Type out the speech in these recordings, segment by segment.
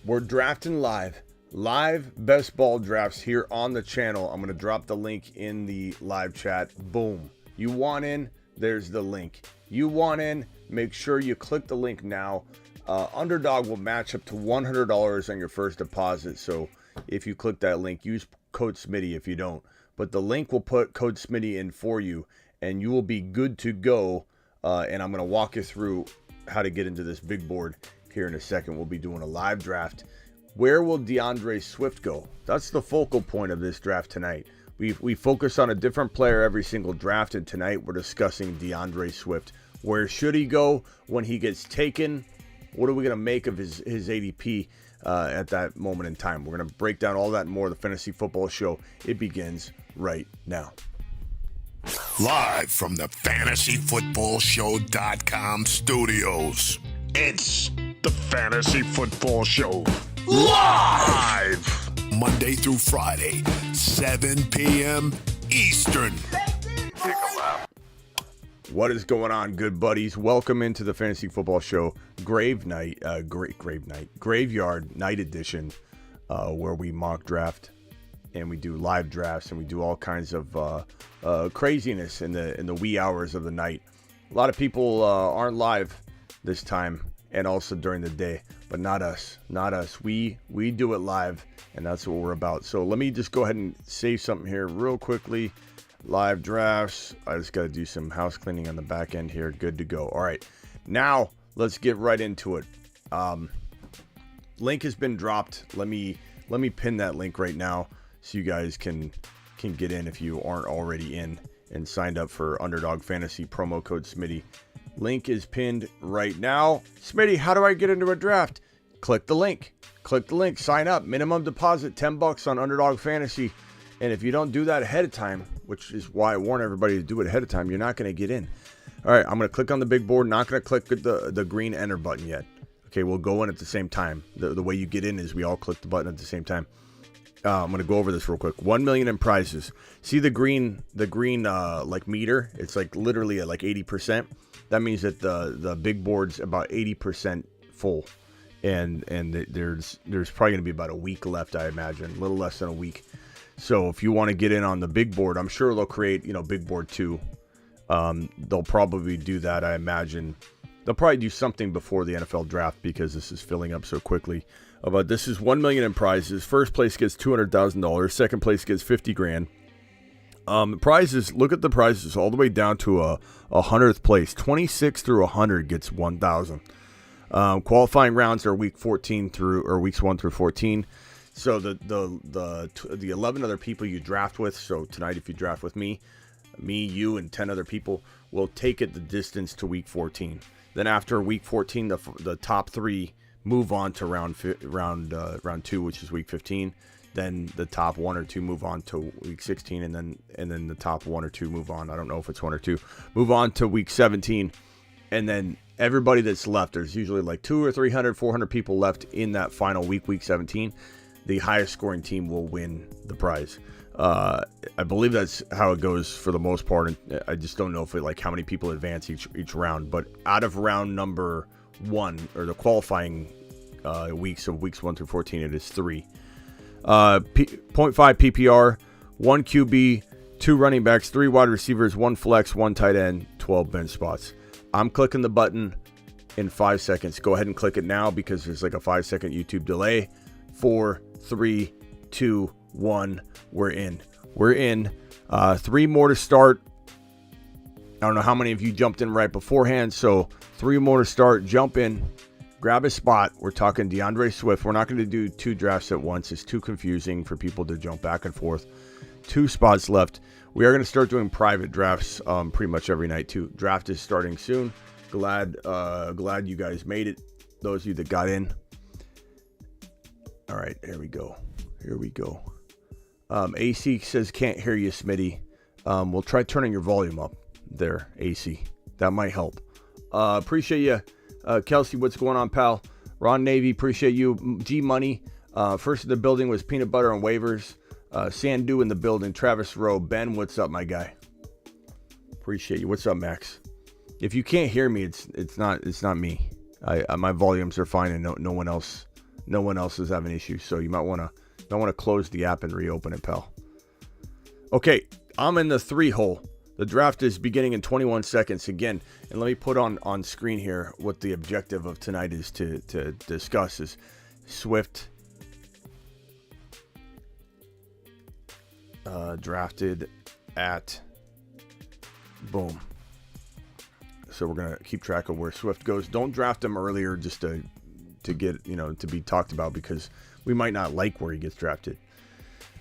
We're drafting live best ball drafts here on the channel. I'm going to drop the link in the live chat. Boom. You want in? There's the link. You want in? Make sure you click the link now. Underdog will match up to $100 on your first deposit. So if you click that link, use code Smitty if you don't. But the link will put code Smitty in for you, and you will be good to go. And I'm going to walk you through how to get into this big board here in a second. We'll be doing a live draft. Where will DeAndre Swift go? That's the focal point of this draft tonight. We focus on a different player every single draft, and tonight we're discussing DeAndre Swift. Where should he go when he gets taken? What are we going to make of his ADP at that moment in time? We're going to break down all that and more. The Fantasy Football Show, it begins right now. Live from the FantasyFootballShow.com studios, it's the Fantasy Football Show. Live! Monday through Friday, 7 p.m. Eastern. What is going on, good buddies? Welcome into the Fantasy Football Show Graveyard Night Edition, where we mock draft and we do live drafts and we do all kinds of craziness in the wee hours of the night. A lot of people aren't live this time and also during the day, but not us. We do it live, and that's what we're about. So let me just go ahead and save something here real quickly. Live drafts. I just got to do some house cleaning on the back end here. Good to go. All right, now let's get right into it. Link has been dropped. Let me pin that link right now so you guys can get in if you aren't already in and signed up for Underdog Fantasy promo code Smitty. Link is pinned right now. Smitty, how do I get into a draft? Click the link. Sign up. Minimum deposit $10 on Underdog Fantasy. And if you don't do that ahead of time, which is why I warn everybody to do it ahead of time, you're not going to get in. All right, I'm going to click on the big board. Not going to click the green enter button yet. Okay, we'll go in at the same time. The way you get in is we all click the button at the same time. I'm going to go over this real quick. 1 million in prizes. See the green like meter? It's like literally at like 80%. That means that the big board's about 80% full. And there's probably going to be about a week left, I imagine. A little less than a week. So if you want to get in on the big board, I'm sure they'll create, big board 2. They'll probably do that, I imagine. They'll probably do something before the NFL draft because this is filling up so quickly. But this is 1 million in prizes. First place gets $200,000. Second place gets $50,000. Prizes. Look at the prizes all the way down to a 100th place. 26 through 100 gets 1,000. Qualifying rounds are weeks 1 through 14. So the 11 other people you draft with. So tonight, if you draft with me, you, and 10 other people will take it the distance to week 14. Then after week 14, the top 3 move on to round 2, which is week 15. Then the top 1 or 2 move on to week 16, and then the top 1 or 2 move on. I don't know if it's 1 or 2. Move on to week 17, and then everybody that's left. There's usually like 200 or 300, 400 people left in that final week 17. The highest scoring team will win the prize. I believe that's how it goes for the most part. And I just don't know if how many people advance each round. But out of round number 1, or the qualifying weeks 1 through 14, it is 3. 0.5 PPR, 1 QB, 2 running backs, 3 wide receivers, 1 flex, 1 tight end, 12 bench spots. I'm clicking the button in 5 seconds. Go ahead and click it now because there's like a 5-second YouTube delay. 4, 3, 2, 1. We're in. 3 more to start. I don't know how many of you jumped in right beforehand, so 3 more to start. Jump in, grab a spot. We're talking DeAndre Swift. We're not going to do 2 drafts at once. It's too confusing for people to jump back and forth. 2 spots left. We are going to start doing private drafts pretty much every night too. Draft is starting soon. Glad you guys made it. Those of you that got in. All right, here we go. AC says can't hear you, Smitty. We'll try turning your volume up there, AC. That might help. Appreciate you. Kelsey, what's going on, pal? Ron Navy, appreciate you. G Money. First in the building was Peanut Butter and Waivers. Sandu in the building. Travis Rowe. Ben, what's up, my guy? Appreciate you. What's up, Max? If you can't hear me, it's not me. My volumes are fine, and no one else No one else is having issues, so you might want to close the app and reopen it, pal. Okay, I'm in the 3 hole. The draft is beginning in 21 seconds again, and let me put on screen here what the objective of tonight is to discuss is Swift drafted at boom. So we're gonna keep track of where Swift goes. Don't draft him earlier just to get, to be talked about, because we might not like where he gets drafted.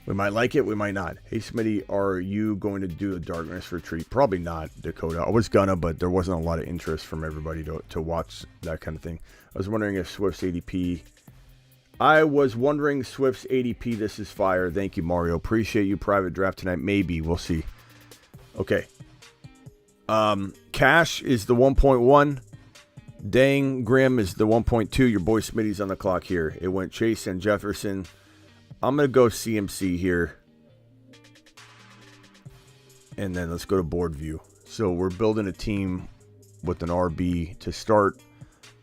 We might like it, we might not. Hey Smitty, are you going to do a Darkness Retreat? Probably not, Dakota. I was gonna, but there wasn't a lot of interest from everybody to watch that kind of thing. I was wondering if Swift's ADP. I was wondering Swift's ADP. This is fire. Thank you, Mario. Appreciate you. Private draft tonight. Maybe. We'll see. Okay. Cash is the 1.1. Dang Grim is the 1.2. Your boy Smitty's on the clock here. It went Chase and Jefferson. I'm going to go CMC here. And then let's go to board view. So we're building a team with an RB to start.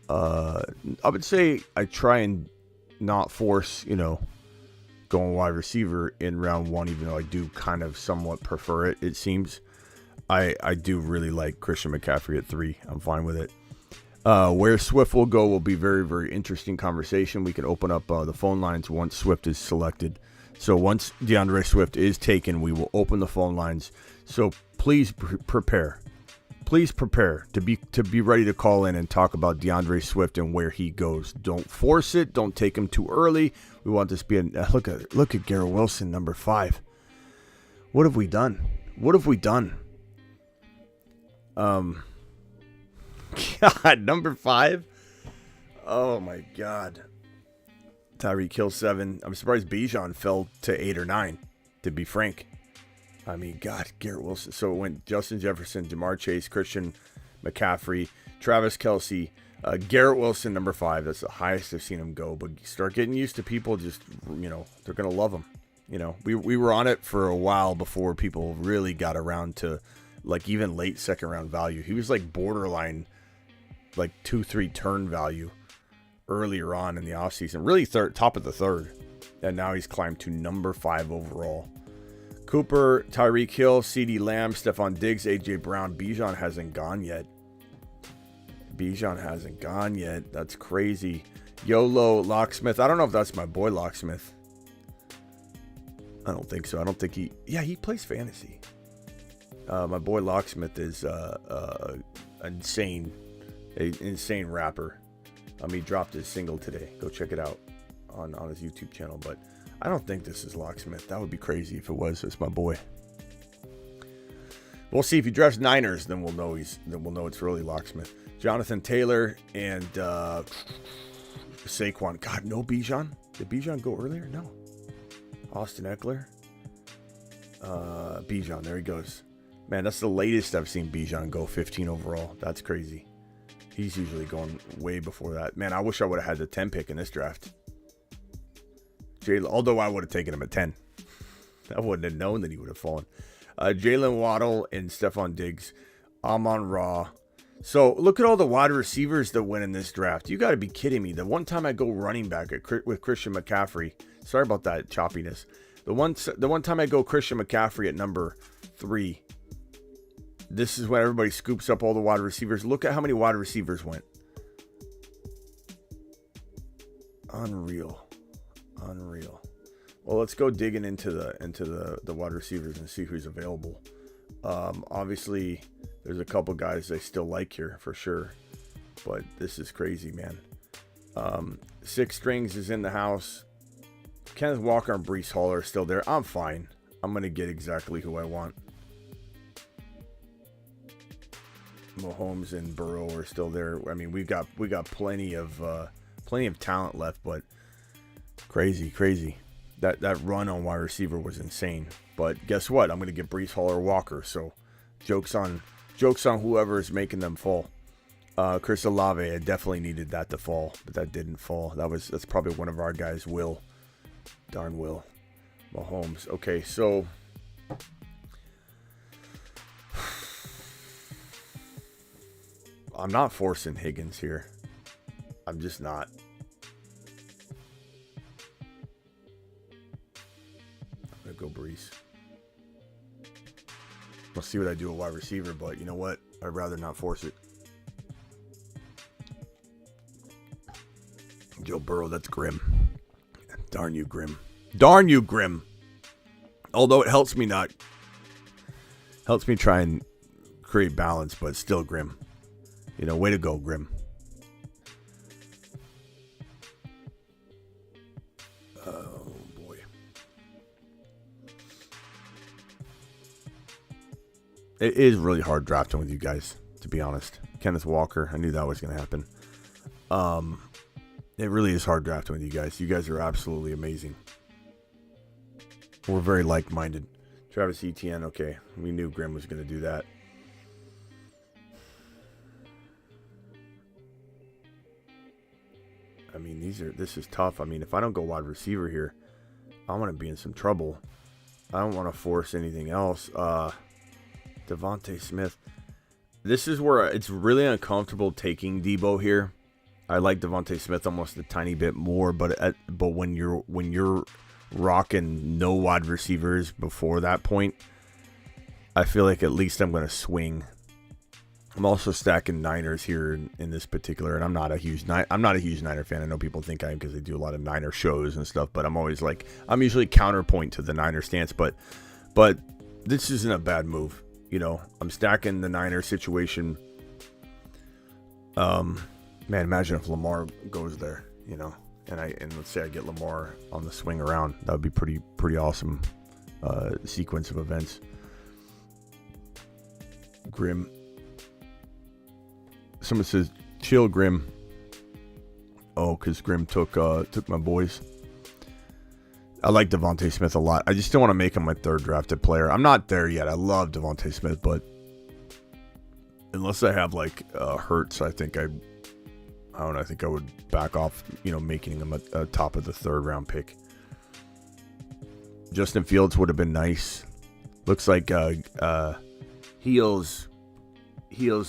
I would say I try and not force, going wide receiver in round 1, even though I do kind of somewhat prefer it, it seems. I do really like Christian McCaffrey at 3. I'm fine with it. Where Swift will go will be very, very interesting conversation. We can open up the phone lines once Swift is selected. So once DeAndre Swift is taken, we will open the phone lines. So please prepare. Please prepare to be ready to call in and talk about DeAndre Swift and where he goes. Don't force it. Don't take him too early. We want this to be look at Garrett Wilson, number 5. What have we done? What have we done? God, number 5. Oh my God. Tyreek Hill 7. I'm surprised Bijan fell to 8 or 9. To be frank. I mean, God, Garrett Wilson. So it went Justin Jefferson, Jamar Chase, Christian McCaffrey, Travis Kelce, Garrett Wilson, number 5. That's the highest I've seen him go. But you start getting used to people just, they're going to love him. We were on it for a while before people really got around to, like, even late second round value. He was like borderline, like 2-3 turn value earlier on in the offseason. Really top of the 3rd. And now he's climbed to number 5 overall. Cooper, Tyreek Hill, CeeDee Lamb, Stephon Diggs, AJ Brown. Bijan hasn't gone yet. That's crazy. YOLO, Locksmith. I don't know if that's my boy Locksmith. I don't think so. I don't think he plays fantasy. My boy Locksmith is insane rapper. He dropped his single today. Go check it out on his YouTube channel. But I don't think this is Locksmith. That would be crazy if it was. It's my boy. We'll see if he drafts Niners, then we'll know it's really Locksmith. Jonathan Taylor and Saquon. God, no Bijan. Did Bijan go earlier? No. Austin Eckler. Bijan. There he goes. Man, that's the latest I've seen Bijan go 15 overall. That's crazy. He's usually going way before that. Man, I wish I would have had the 10 pick in this draft. Although I would have taken him at 10. I wouldn't have known that he would have fallen. Jalen Waddle and Stephon Diggs. Amon-Ra. So look at all the wide receivers that went in this draft. You got to be kidding me. The one time I go running back with Christian McCaffrey. Sorry about that choppiness. The one time I go Christian McCaffrey at number 3. This is when everybody scoops up all the wide receivers. Look at how many wide receivers went. Unreal. Well, let's go digging into the wide receivers and see who's available. Obviously, there's a couple guys I still like here for sure, but this is crazy, man. 6 strings is in the house. Kenneth Walker and Breece Hall are still there. I'm fine. I'm gonna get exactly who I want. Mahomes and Burrow are still there. I mean, we got plenty of talent left, but crazy. That run on wide receiver was insane. But guess what? I'm gonna get Breece Hall or Walker. So jokes on whoever is making them fall. Chris Olave, I definitely needed that to fall, but that didn't fall. That's probably one of our guys. Will. Darn Will. Mahomes. Okay, so I'm not forcing Higgins here. I'm just not. go Brees. We'll see what I do at wide receiver, but you know what? I'd rather not force it. Joe Burrow, that's grim. Darn you, Grim. Darn you, Grim. Although it helps me try and create balance, but still grim. You know, way to go, Grim. Oh, boy. It is really hard drafting with you guys, to be honest. Kenneth Walker, I knew that was going to happen. It really is hard drafting with you guys. You guys are absolutely amazing. We're very like-minded. Travis Etienne, okay. We knew Grim was going to do that. I mean, this is tough. I mean, if I don't go wide receiver here, I'm going to be in some trouble. I don't want to force anything else. Devontae Smith. This is where it's really uncomfortable taking Debo here. I like Devontae Smith almost a tiny bit more, but when you're rocking no wide receivers before that point, I feel like at least I'm going to swing. I'm also stacking Niners here in this particular, and I'm not a huge Niner fan. I know people think I am because they do a lot of Niner shows and stuff, but I'm usually counterpoint to the Niner stance, but this isn't a bad move. You know, I'm stacking the Niner situation. Man, imagine if Lamar goes there, you know, and let's say I get Lamar on the swing around. That would be pretty awesome sequence of events. Grim. Someone says, chill, Grim. Oh, because Grim took my boys. I like Devontae Smith a lot. I just still want to make him my third drafted player. I'm not there yet. I love Devontae Smith, but unless I have like Hurts, I think I would back off, you know, making him a top of the third round pick. Justin Fields would have been nice. Looks like Heels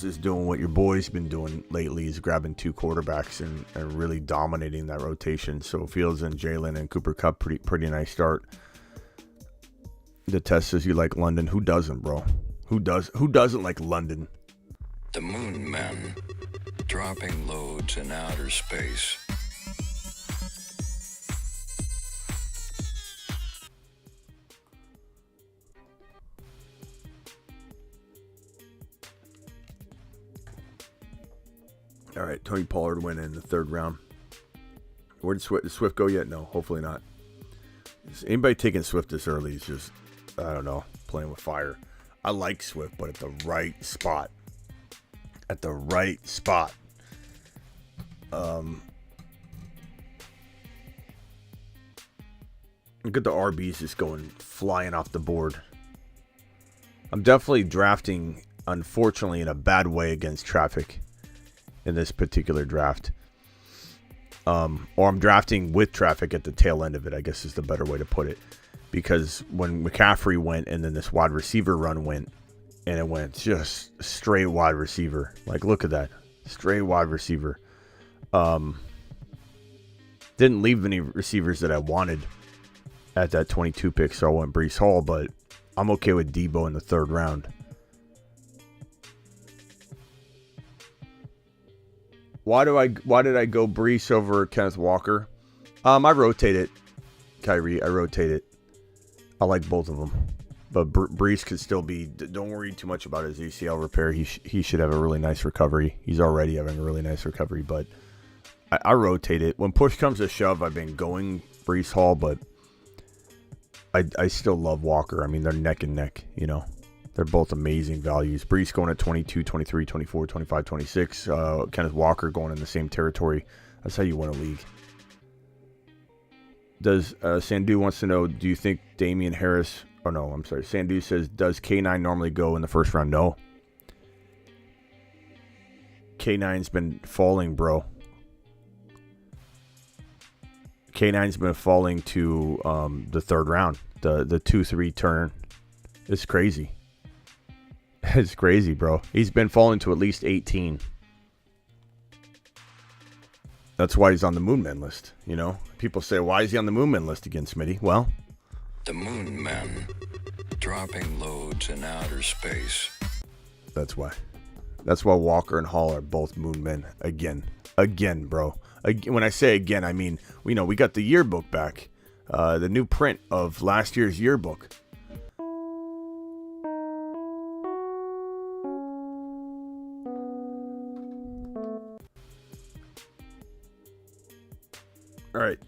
is doing what your boy's been doing lately. He's grabbing two quarterbacks and really dominating that rotation. So Fields and Jalen and Cooper Kupp, pretty nice start. The test says you like London. Who doesn't, bro? Who doesn't like London? The Moon Men, dropping loads in outer space. All right, Tony Pollard went in the third round. Where did Swift go yet? No, hopefully not. Is anybody taking Swift this early is just, I don't know, playing with fire. I like Swift, but at the right spot. At the right spot. Look at the RBs just flying off the board. I'm definitely drafting, unfortunately, in a bad way against traffic in this particular draft. Or I'm drafting with traffic at the tail end of it, I guess is the better way to put it. Because when McCaffrey went and then this wide receiver run went, and it went just straight wide receiver. Like, look at that. Straight wide receiver. Didn't leave any receivers that I wanted at that 22 pick, so I went Breece Hall, but I'm okay with Debo in the third round. Why did I go Breece over Kenneth Walker? I rotate it. Kyrie, I rotate it. I like both of them. But Breece could still be, don't worry too much about his ACL repair. He should have a really nice recovery. He's already having a really nice recovery, but I rotate it. When push comes to shove, I've been going Breece Hall, but I still love Walker. I mean, they're neck and neck, you know. They're both amazing values. Breece going at 22, 23, 24, 25, 26. Kenneth Walker going in the same territory. That's how you win a league. Does Sandu wants to know, do you think Damian Harris... Oh, no, I'm sorry. Sandu says, does K9 normally go in the first round? No. K9's been falling, bro. K9's been falling to the third round. The 2-3 turn. It's crazy. It's crazy, bro. He's been falling to at least 18. That's why he's on the Moonman list, you know? People say, why is he on the Moonman list again, Smitty? Well, The moon men, dropping loads in outer space. That's why. That's why Walker and Hall are both moon men. Again, bro. When I say again, I mean, we got the yearbook back. The new print of last year's yearbook. All right.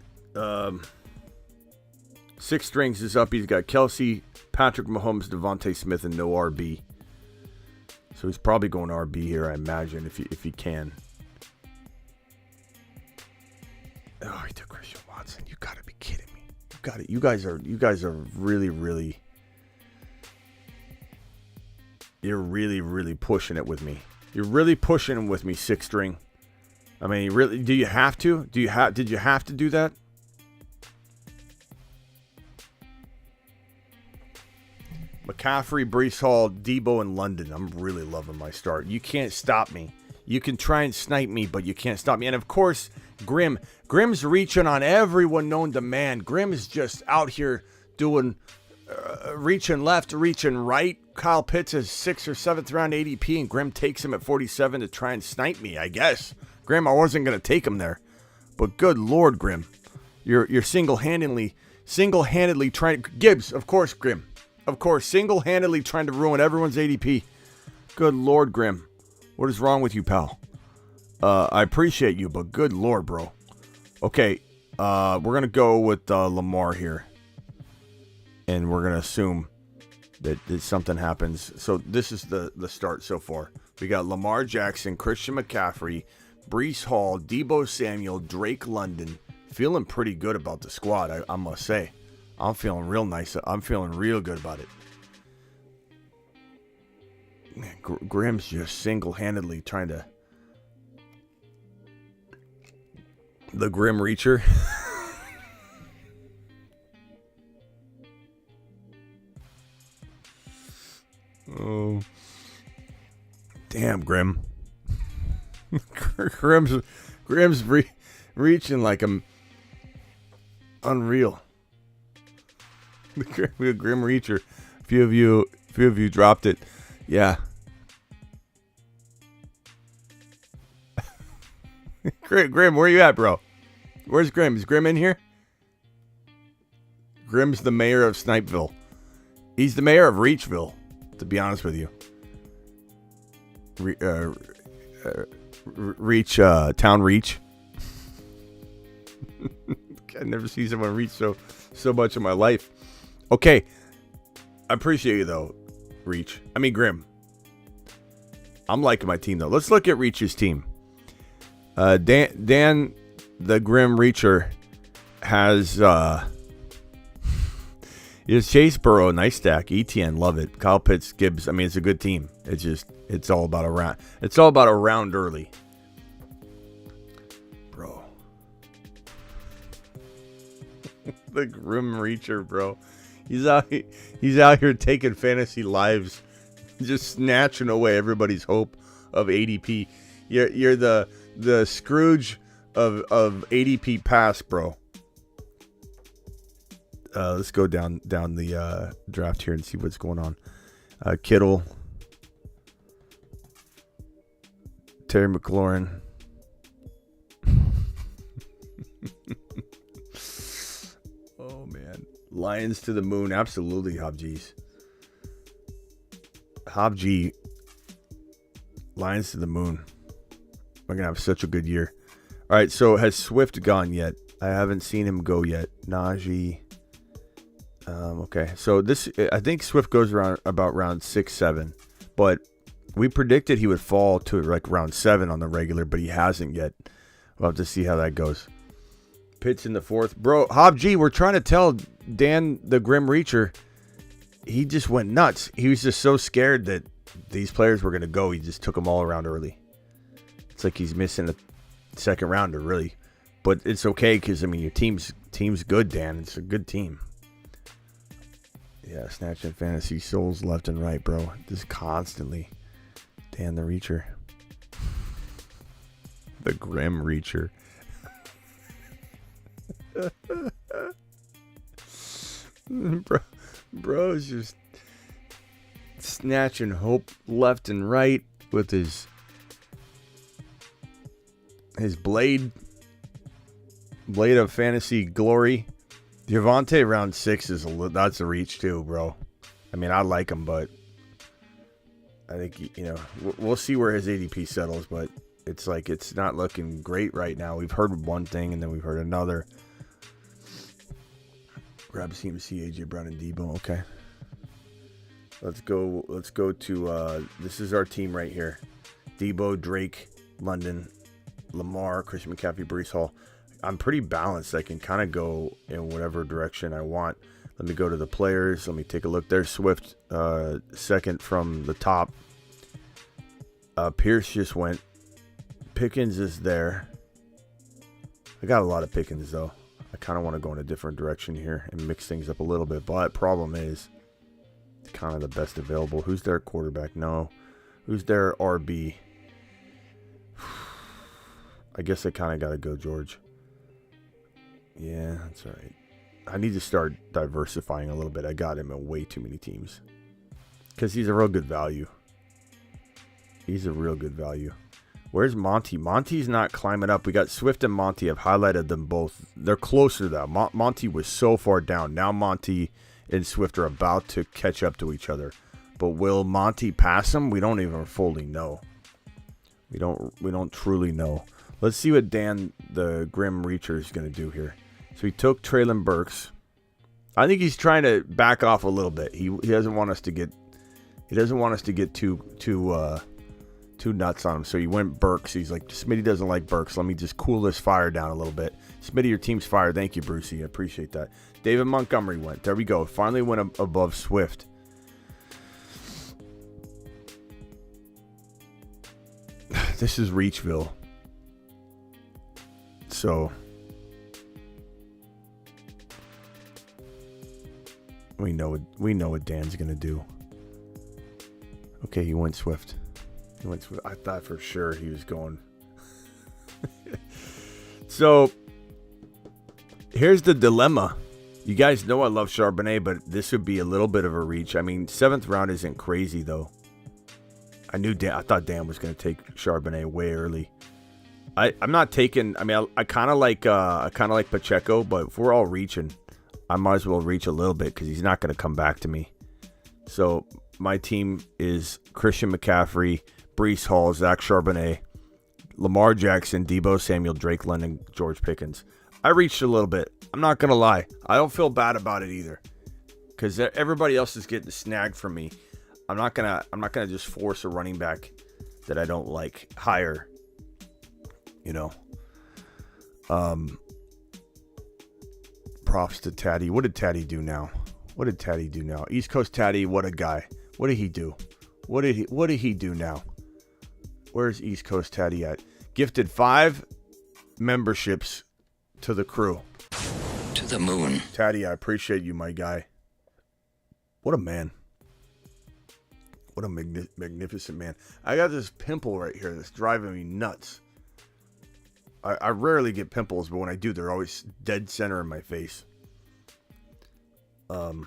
Six strings is up. He's got Kelsey, Patrick Mahomes, Devontae Smith, and no RB. So he's probably going RB here, I imagine, if he can. Oh, he took Christian Watson. You gotta be kidding me. You got it. You guys are really, really. You're really, really pushing it with me. You're really pushing it with me, six string. I mean, really, do you have to? Did you have to do that? McCaffrey, Breece Hall, Debo, and London. I'm really loving my start. You can't stop me. You can try and snipe me, but you can't stop me. And of course, Grim. Grim's reaching on everyone known to man. Grim is just out here doing, reaching left, reaching right. Kyle Pitts is 6th or 7th round ADP, and Grim takes him at 47 to try and snipe me, I guess. Grim, I wasn't going to take him there. But good Lord, Grim. You're single-handedly trying to... Gibbs, of course, Grim. Of course, single-handedly trying to ruin everyone's ADP. Good Lord, Grim. What is wrong with you, pal? I appreciate you, but good Lord, bro. Okay, we're going to go with Lamar here. And we're going to assume that something happens. So this is the start so far. We got Lamar Jackson, Christian McCaffrey, Breece Hall, Debo Samuel, Drake London. Feeling pretty good about the squad, I must say. I'm feeling real nice. I'm feeling real good about it. Man, Grim's just single-handedly trying to... The Grim Reacher. Oh. Damn, Grim. Grim's reaching like I'm unreal. The Grim Reacher. A few of you dropped it. Yeah. Grim, where you at, bro? Where's Grim? Is Grim in here? Grim's the mayor of Snipeville. He's the mayor of Reachville, to be honest with you. Town Reach. I've never seen someone reach so much in my life. Okay. I appreciate you, though, Grim. I'm liking my team, though. Let's look at Reach's team. Dan, the Grim Reacher, has Chase Burrow, nice stack. ETN, love it. Kyle Pitts, Gibbs. I mean, it's a good team. It's all about a round. It's all about a round early, bro. The Grim Reacher, bro. He's out here taking fantasy lives, just snatching away everybody's hope of ADP. You're the Scrooge of ADP pass, bro. Let's go down the draft here and see what's going on. Kittle, Terry McLaurin. Oh man, Lions to the moon, absolutely, Hobgees. Hobg, Lions to the moon. We're gonna have such a good year. All right, so has Swift gone yet? I haven't seen him go yet. Najee. Okay, so I think Swift goes about round 6-7, but we predicted he would fall to like round 7 on the regular, but he hasn't yet. We'll have to see how that goes. Pitts in the 4th, bro. Hobg, we're trying to tell Dan the Grim Reacher. He just went nuts. He was just so scared that these players were gonna go. He just took them all around early. It's like he's missing a second rounder, really, but it's okay because I mean your team's good, Dan. It's a good team. Yeah, snatching fantasy souls left and right, bro. Just constantly. Dan the Reacher. The Grim Reacher. Bro's just snatching hope left and right with his blade of fantasy glory. Javonte round 6 that's a reach too, bro. I mean, I like him, but I think, we'll see where his ADP settles, but it's like it's not looking great right now. We've heard one thing and then we've heard another. Grab CMC, AJ Brown, and Debo. Okay. Let's go to this is our team right here. Debo, Drake, London, Lamar, Christian McCaffrey, Breece Hall. I'm pretty balanced. I can kind of go in whatever direction I want. Let me go to the players. Let me take a look. There's Swift, second from the top. Pierce just went. Pickens is there. I got a lot of Pickens, though. I kind of want to go in a different direction here and mix things up a little bit. But problem is, it's kind of the best available. Who's their quarterback? No. Who's their RB? I guess I kind of got to go George. Yeah, that's all right. I need to start diversifying a little bit. I got him in way too many teams. Because he's a real good value. He's a real good value. Where's Monty? Monty's not climbing up. We got Swift and Monty. I've highlighted them both. They're closer to that. Monty was so far down. Now Monty and Swift are about to catch up to each other. But will Monty pass him? We don't even fully know. We don't truly know. Let's see what Dan, the Grim Reacher, is going to do here. So he took Treylon Burks. I think he's trying to back off a little bit. He doesn't want us to get too nuts on him. So he went Burks. He's like, Smitty doesn't like Burks. Let me just cool this fire down a little bit. Smitty, your team's fire. Thank you, Brucey. I appreciate that. David Montgomery went. There we go. Finally went above Swift. This is Reachville. So we know what Dan's gonna do. Okay, he went Swift. I thought for sure he was going. So here's the dilemma. You guys know I love Charbonnet, but this would be a little bit of a reach. I mean, 7th round isn't crazy though. I thought Dan was going to take Charbonnet way early. I'm not taking. I mean, I kind of like Pacheco, but if we're all reaching, I might as well reach a little bit because he's not going to come back to me. So my team is Christian McCaffrey, Breece Hall, Zach Charbonnet, Lamar Jackson, Debo Samuel, Drake London, George Pickens. I reached a little bit. I'm not going to lie. I don't feel bad about it either because everybody else is getting snagged from me. I'm not gonna just force a running back that I don't like higher. Props to Taddy. What did Taddy do now? East Coast Taddy, what a guy. What did he do? What did he do now? Where's East Coast Taddy at? Gifted 5 memberships to the crew. To the moon. Taddy, I appreciate you, my guy. What a man. What a magnificent man. I got this pimple right here that's driving me nuts. I rarely get pimples, but when I do, they're always dead center in my face. So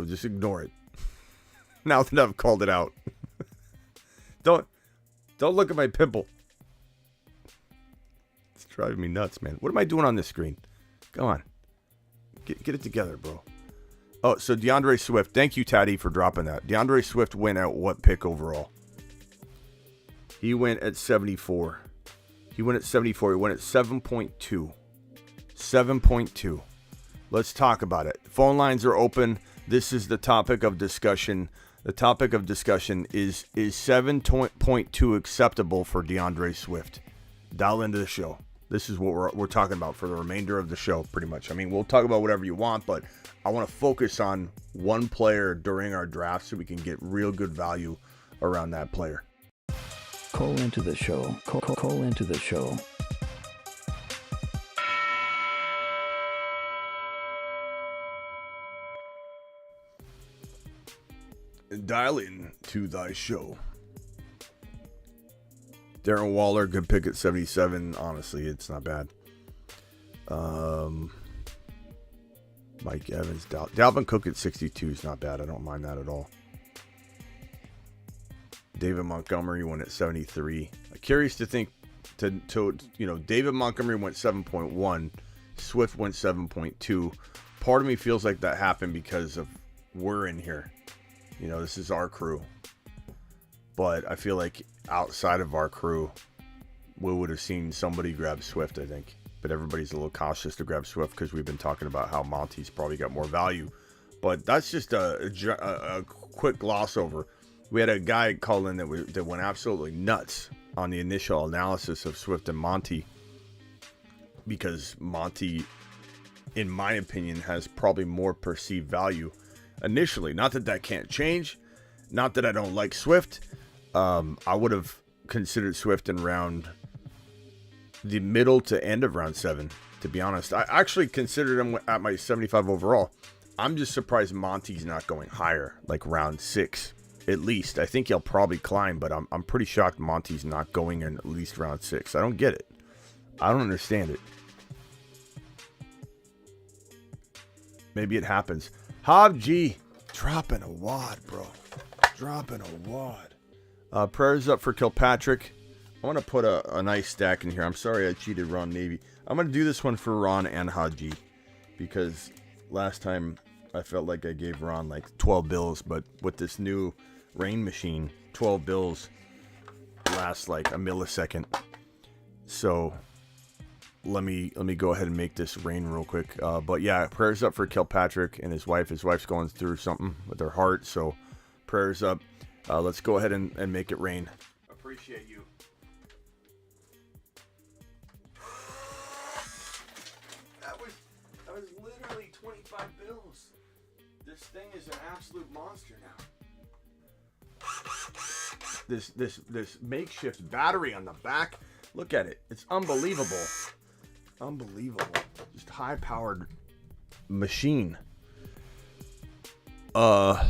just ignore it. Now that I've called it out. Don't look at my pimple. It's driving me nuts, man. What am I doing on this screen? Come on. Get it together, bro. Oh, so DeAndre Swift. Thank you, Taddy, for dropping that. DeAndre Swift went at what pick overall? He went at 74. He went at 7.2. 7.2. Let's talk about it. Phone lines are open. This is the topic of discussion. The topic of discussion is 7.2 acceptable for DeAndre Swift? Dial into the show. This is what we're talking about for the remainder of the show, pretty much. I mean, we'll talk about whatever you want, but I want to focus on one player during our draft so we can get real good value around that player. Call into the show. Call into the show. Dial in to thy show. Darren Waller, good pick at 77. Honestly, it's not bad. Mike Evans. Dalvin Cook at 62 is not bad. I don't mind that at all. David Montgomery went at 73. I'm curious to think David Montgomery went 7.1. Swift went 7.2. Part of me feels like that happened because of we're in here. This is our crew. But I feel like outside of our crew, we would have seen somebody grab Swift, I think. But everybody's a little cautious to grab Swift because we've been talking about how Monty's probably got more value. But that's just a quick gloss over. We had a guy call in that went absolutely nuts on the initial analysis of Swift and Monty, because Monty, in my opinion, has probably more perceived value initially. Not that can't change. Not that I don't like Swift. I would have considered Swift in the middle to end of round 7, to be honest. I actually considered him at my 75 overall. I'm just surprised Monty's not going higher, like round 6 at least. I think he'll probably climb, but I'm pretty shocked Monty's not going in at least round 6. I don't get it. I don't understand it. Maybe it happens. Hob G dropping a wad, bro. Dropping a wad. Prayers up for Kilpatrick. I want to put a nice stack in here. I'm sorry I cheated Ron Navy. I'm going to do this one for Ron and Haji, because last time I felt like I gave Ron like 12 bills, but with this new rain machine, 12 bills lasts like a millisecond. So let me go ahead and make this rain real quick. But yeah, prayers up for Kilpatrick and his wife. His wife's going through something with her heart, so prayers up. Let's go ahead and make it rain. Appreciate you. That was literally 25 bills. This thing is an absolute monster now. This makeshift battery on the back. Look at it. It's unbelievable. Unbelievable. Just high-powered machine. I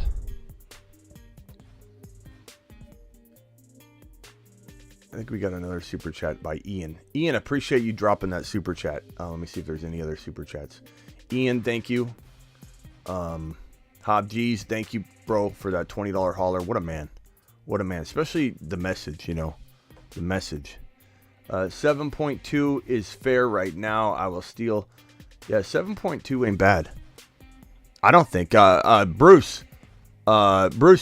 think we got another super chat by Ian. Ian, appreciate you dropping that super chat. Let me see if there's any other super chats. Ian, thank you. Hob G's, thank you, bro, for that $20 hauler. What a man. What a man. Especially the message, the message. 7.2 is fair right now. I will steal. Yeah, 7.2 ain't bad. I don't think. Bruce,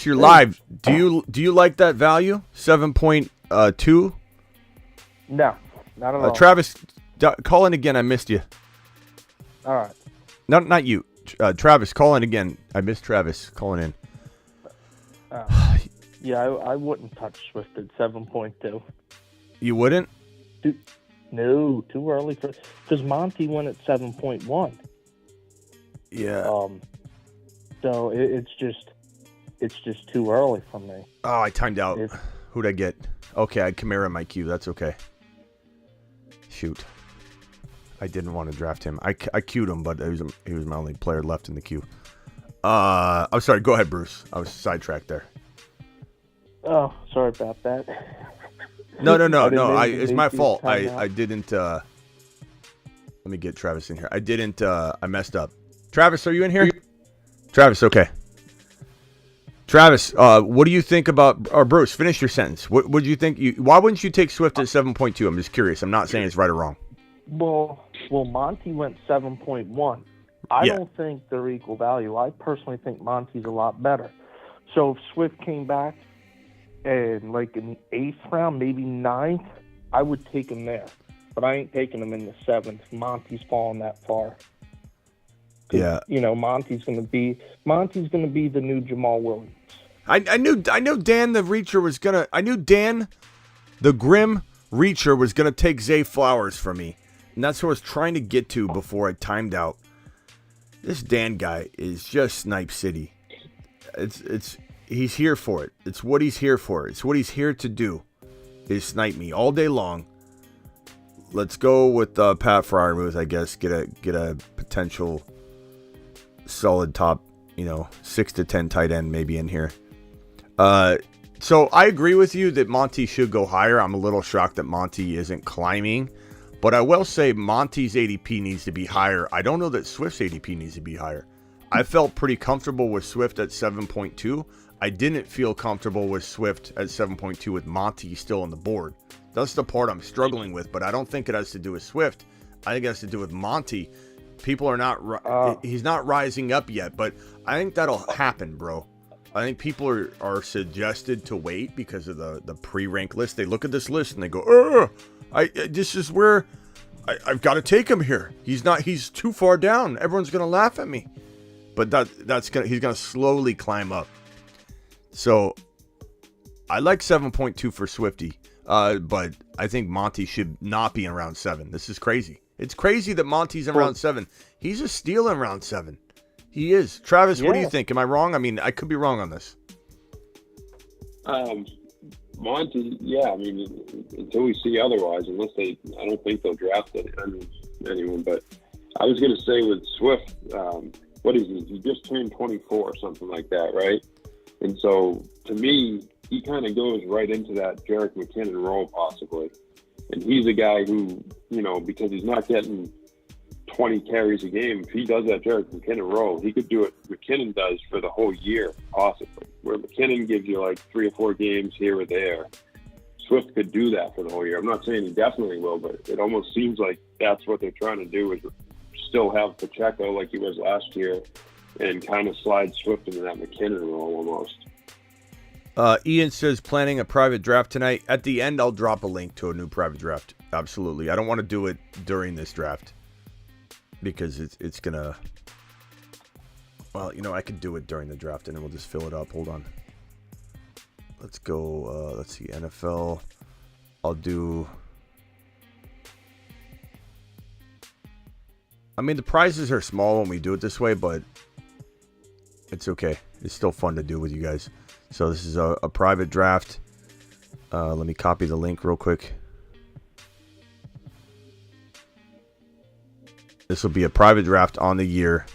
you're live. Do you like that value? 7.2? No, not at all. Travis, call in again. I missed you. All right. Not you. Travis, call in again. I missed Travis calling in. Yeah, I wouldn't touch Swift at 7.2. You wouldn't? No, too early for, because Monty went at 7.1. Yeah. So it's just too early for me. Oh, I timed out. Who'd I get? Okay, I had Kamara in my queue. That's okay. Shoot. I didn't want to draft him. I queued him, but he was my only player left in the queue. I'm sorry. Go ahead, Bruce. I was sidetracked there. Oh, sorry about that. No. It's my fault. I didn't. Let me get Travis in here. I messed up. Travis, are you in here? Travis, okay. Travis, what do you think about, or Bruce, finish your sentence. What do you think? Why wouldn't you take Swift at 7.2? I'm just curious. I'm not saying it's right or wrong. Well, Monty went 7.1. I don't think they're equal value. I personally think Monty's a lot better. So if Swift came back and like in the 8th round, maybe 9th, I would take him there. But I ain't taking him in the 7th. Monty's falling that far. Yeah. Monty's gonna be the new Jamal Williams. I knew Dan the Reacher was gonna. I knew Dan, the Grim Reacher, was gonna take Zay Flowers from me, and that's what I was trying to get to before I timed out. This Dan guy is just Snipe City. He's here for it. It's what he's here for. It's what he's here to do. Is snipe me all day long. Let's go with Pat Freiermuth, I guess. Get a potential solid top, 6 to 10 tight end maybe in here. So I agree with you that Monty should go higher. I'm a little shocked that Monty isn't climbing, But I will say Monty's ADP needs to be higher. I don't know that Swift's ADP needs to be higher. I felt pretty comfortable with Swift at 7.2. I didn't feel comfortable with Swift at 7.2 with Monty still on the board. That's the part I'm struggling with, but I don't think it has to do with Swift. I think it has to do with Monty. People are not, he's not rising up yet, but I think that'll happen, bro. I think people are suggested to wait because of the pre-rank list. They look at this list and they go, this is where I've got to take him here. He's too far down. Everyone's going to laugh at me. But he's going to slowly climb up. So I like 7.2 for Swifty. But I think Monty should not be in round 7. This is crazy. It's crazy that Monty's in round 7. He's a steal in round 7. He is. Travis, what do you think? Am I wrong? I mean, I could be wrong on this. Monty, yeah. I mean, until we see otherwise, I don't think they'll draft anyone. But I was going to say with Swift, what is he? He just turned 24 or something like that, right? And so, to me, he kind of goes right into that Jerick McKinnon role possibly. And he's a guy who, because he's not getting 20 carries a game, if he does that Jerick McKinnon role, he could do what McKinnon does for the whole year, possibly. Where McKinnon gives you like 3 or 4 games here or there. Swift could do that for the whole year. I'm not saying he definitely will, but it almost seems like that's what they're trying to do, is still have Pacheco like he was last year and kind of slide Swift into that McKinnon role almost. Ian says, planning a private draft tonight. At the end, I'll drop a link to a new private draft. Absolutely. I don't want to do it during this draft because it's going to... Well, I could do it during the draft and then we'll just fill it up. Hold on. Let's go. Let's see. NFL. I'll do... I mean, the prizes are small when we do it this way, but it's okay. It's still fun to do with you guys. So this is a private draft. Let me copy the link real quick. This will be a private draft on the year.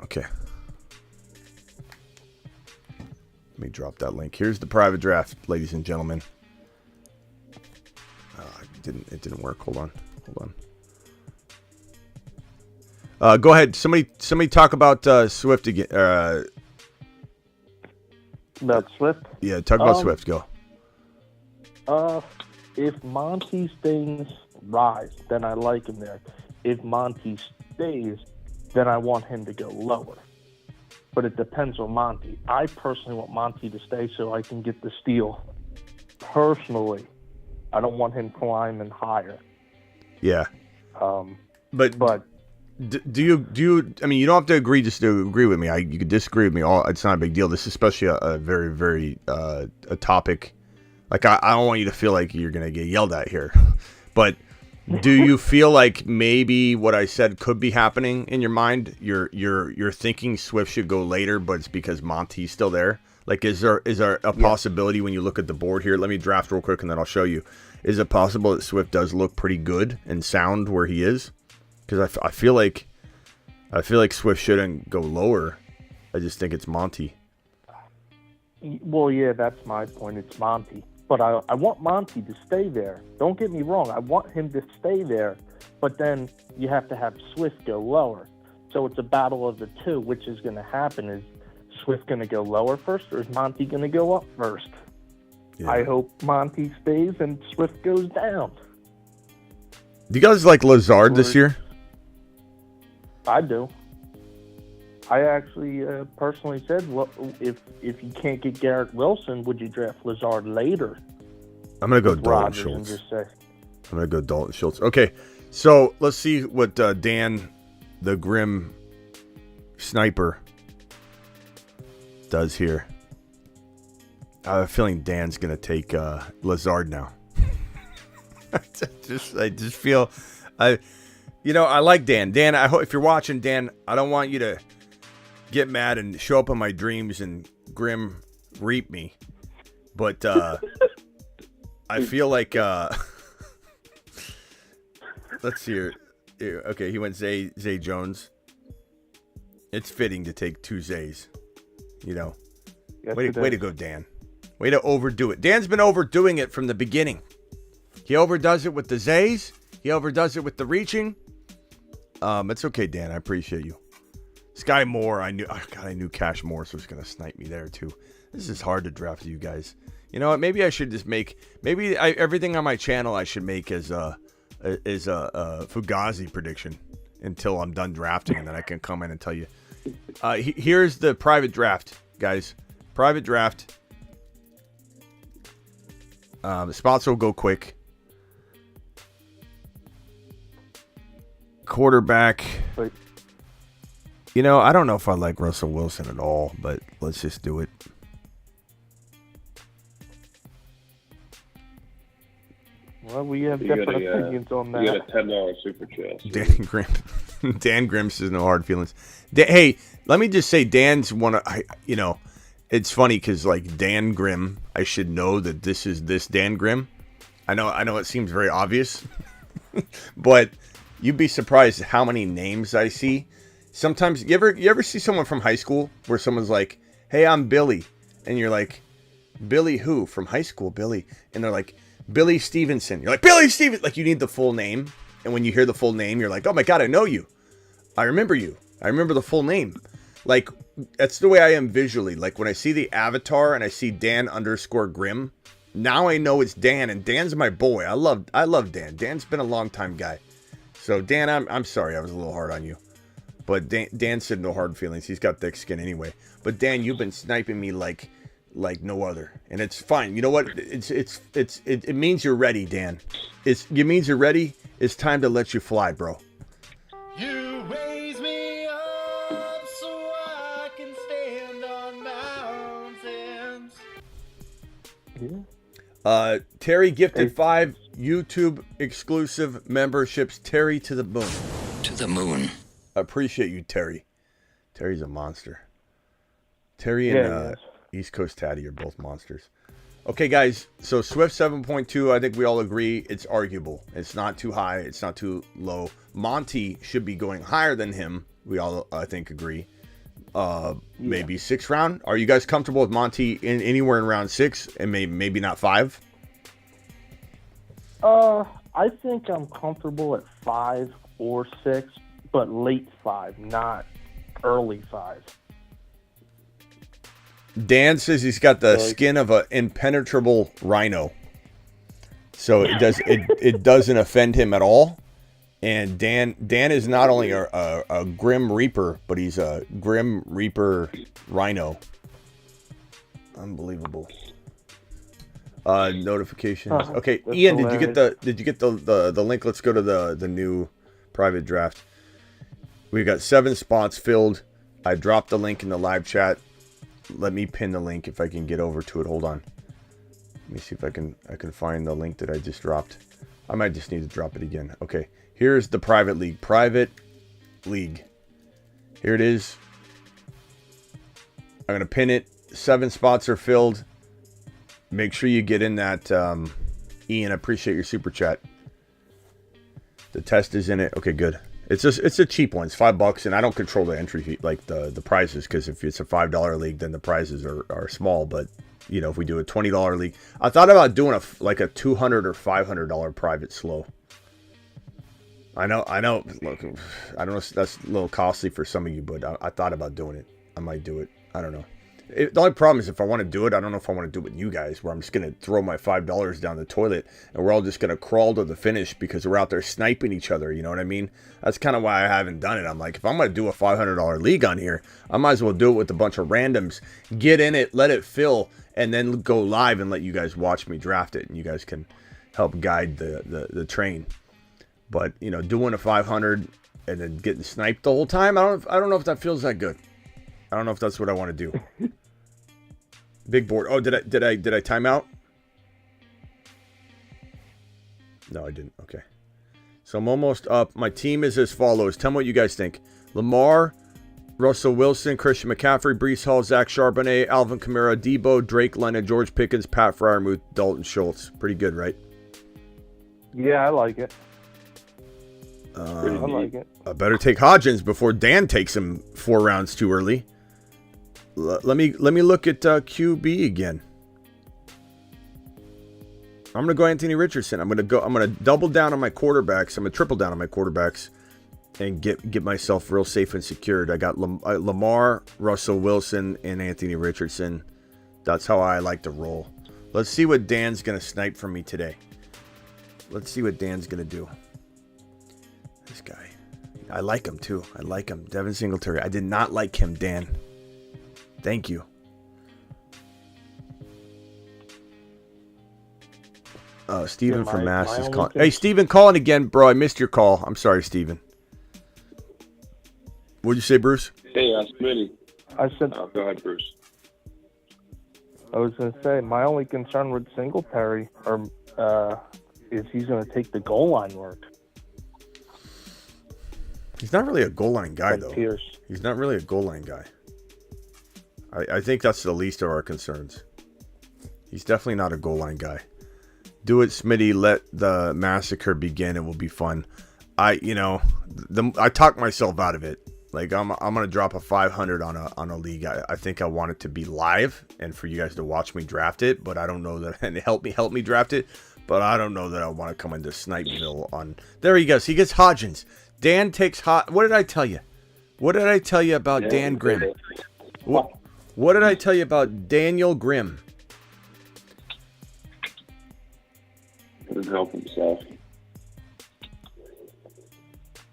Okay. Let me drop that link. Here's the private draft, ladies and gentlemen. It didn't work. Hold on. Go ahead. Somebody talk about Swift again. About Swift? Yeah, talk about Swift. Go. If Monty's things rise, then I like him there. If Monty stays, then I want him to go lower. But it depends on Monty. I personally want Monty to stay so I can get the steal. Personally, I don't want him climbing higher. Yeah. But do you? I mean, you don't have to agree just to agree with me. You could disagree with me. It's not a big deal. This is especially a very, very a topic. Like I don't want you to feel like you're gonna get yelled at here. But do you feel like maybe what I said could be happening in your mind? You're thinking Swift should go later, but it's because Monty's still there. Like, is there a possibility when you look at the board here? Let me draft real quick and then I'll show you. Is it possible that Swift does look pretty good and sound where he is? Because I feel like Swift shouldn't go lower. I just think it's Monty. Well, yeah, that's my point. It's Monty. But I want Monty to stay there. Don't get me wrong. I want him to stay there. But then you have to have Swift go lower. So it's a battle of the two. Which is going to happen? Is Swift going to go lower first, or is Monty going to go up first? Yeah. I hope Monty stays and Swift goes down. Do you guys like Lazard this year? I do. I actually personally said, well, if you can't get Garrett Wilson, would you draft Lazard later? I'm going to go Dalton Schultz. I'm going to go Dalton Schultz. Okay, so let's see what Dan, the Grim Sniper, does here. I have a feeling Dan's going to take Lazard now. I just feel... I like Dan. Dan, I hope if you're watching, Dan, I don't want you to get mad and show up in my dreams and Grim reap me. But I feel like let's see here. Okay, he went Zay Jones. It's fitting to take 2 Zays. Yes, way to go, Dan. Way to overdo it. Dan's been overdoing it from the beginning. He overdoes it with the Zays. He overdoes it with the reaching. It's okay, Dan. I appreciate you. Sky Moore, I knew Cash Morris was going to snipe me there, too. This is hard to draft you guys. You know what? Maybe I should just everything on my channel I should make as a Fugazi prediction until I'm done drafting, and then I can come in and tell you. Here's the private draft, guys. Private draft. The spots will go quick. Quarterback. Wait. You know, I don't know if I like Russell Wilson at all, but let's just do it. Well, we have different opinions on that. You got a $10 super chat. Dan Grimm says no hard feelings. Hey, let me just say, Dan's one of, it's funny because like Dan Grimm, I should know that this is this Dan Grimm. I know it seems very obvious, but you'd be surprised how many names I see. Sometimes you ever see someone from high school where someone's like, "Hey, I'm Billy," and you're like, "Billy who? From high school, Billy?" And they're like, "Billy Stevenson." You're like, "Billy Stevenson!" Like you need the full name, and when you hear the full name, you're like, "Oh my god, I know you. I remember you. I remember the full name." Like that's the way I am visually. Like when I see the avatar and I see Dan_Grimm, now I know it's Dan, and Dan's my boy. I love Dan. Dan's been a long time guy. So Dan, I'm sorry I was a little hard on you. But Dan said no hard feelings. He's got thick skin anyway. But Dan, you've been sniping me like no other, and it's fine. You know what? It means you're ready, Dan. It means you're ready. It's time to let you fly, bro. You raise me up so I can stand on mountains. Yeah. Terry gifted 5 YouTube exclusive memberships. Terry to the moon. To the moon. Appreciate you, Terry. Terry's a monster. Terry and East Coast Tatty are both monsters. Okay, guys. So Swift 7.2, I think we all agree it's arguable. It's not too high. It's not too low. Monty should be going higher than him. We all, I think, agree. Maybe 6th round. Are you guys comfortable with Monty in anywhere in round 6 and maybe not 5? I think I'm comfortable at 5 or 6, but late 5, not early 5. Dan says he's got the skin of an impenetrable rhino, so it doesn't offend him at all. And Dan is not only a Grim Reaper, but he's a Grim Reaper rhino. Unbelievable. Notifications. Okay, Ian, hilarious. did you get the link? Let's go to the new private draft. We've got 7 spots filled. I dropped the link in the live chat. Let me pin the link if I can get over to it. Hold on. Let me see if I can find the link that I just dropped. I might just need to drop it again. Okay, here's the private league. Private league. Here it is. I'm gonna pin it. 7 spots are filled. Make sure you get in that. Ian, I appreciate your super chat. The test is in it. Okay, good. It's a cheap one. It's $5, and I don't control the entry fee, like the prizes, because if it's a $5 league, then the prizes are small. But you know, if we do a $20 league, I thought about doing a $200 or $500 private slow. I know. Look, I don't know if that's a little costly for some of you, but I thought about doing it. I might do it. I don't know. The only problem is if I want to do it, I don't know if I want to do it with you guys, where I'm just going to throw my $5 down the toilet and we're all just going to crawl to the finish because we're out there sniping each other. You know what I mean? That's kind of why I haven't done it. I'm like, if I'm going to do a $500 league on here, I might as well do it with a bunch of randoms, get in it, let it fill, and then go live and let you guys watch me draft it, and you guys can help guide the train. But, you know, doing a 500 and then getting sniped the whole time, I don't know if that feels that good. I don't know if that's what I want to do. Big board. Oh, did I time out? No, I didn't. Okay. So I'm almost up. My team is as follows. Tell me what you guys think. Lamar, Russell Wilson, Christian McCaffrey, Breece Hall, Zach Charbonnet, Alvin Kamara, Debo, Drake London, George Pickens, Pat Freiermuth, Dalton Schultz. Pretty good, right? Yeah, I like it. I like it. I better take Hodgins before Dan takes him 4 rounds too early. Let me look at QB again. I'm gonna go Anthony Richardson. I'm gonna double down on my quarterbacks. I'm gonna triple down on my quarterbacks and get myself real safe and secured. I got Lamar, Russell Wilson, and Anthony Richardson. That's how I like to roll. Let's see what Dan's gonna snipe from me today. Let's see what Dan's gonna do. This guy, I like him too. I like him, Devin Singletary. I did not like him, Dan. Thank you. Steven from Mass is calling. Hey, Steven, calling again, bro. I missed your call. I'm sorry, Steven. What'd you say, Bruce? Hey, Smitty. I said, go ahead, Bruce. I was going to say, my only concern with Singletary is he's going to take the goal line work. He's not really a goal line guy, though. Pierce. He's not really a goal line guy. I think that's the least of our concerns. He's definitely not a goal line guy. Do it, Smitty. Let the massacre begin. It will be fun. I talked myself out of it. Like I'm gonna drop a 500 on a league. I think I want it to be live and for you guys to watch me draft it. But I don't know that and help me draft it. But I don't know that I want to come into Snipeville on. There he goes. He gets Hodgins. Dan takes What did I tell you? What did I tell you about Dan Grimm? What did I tell you about Daniel Grimm? Couldn't help himself.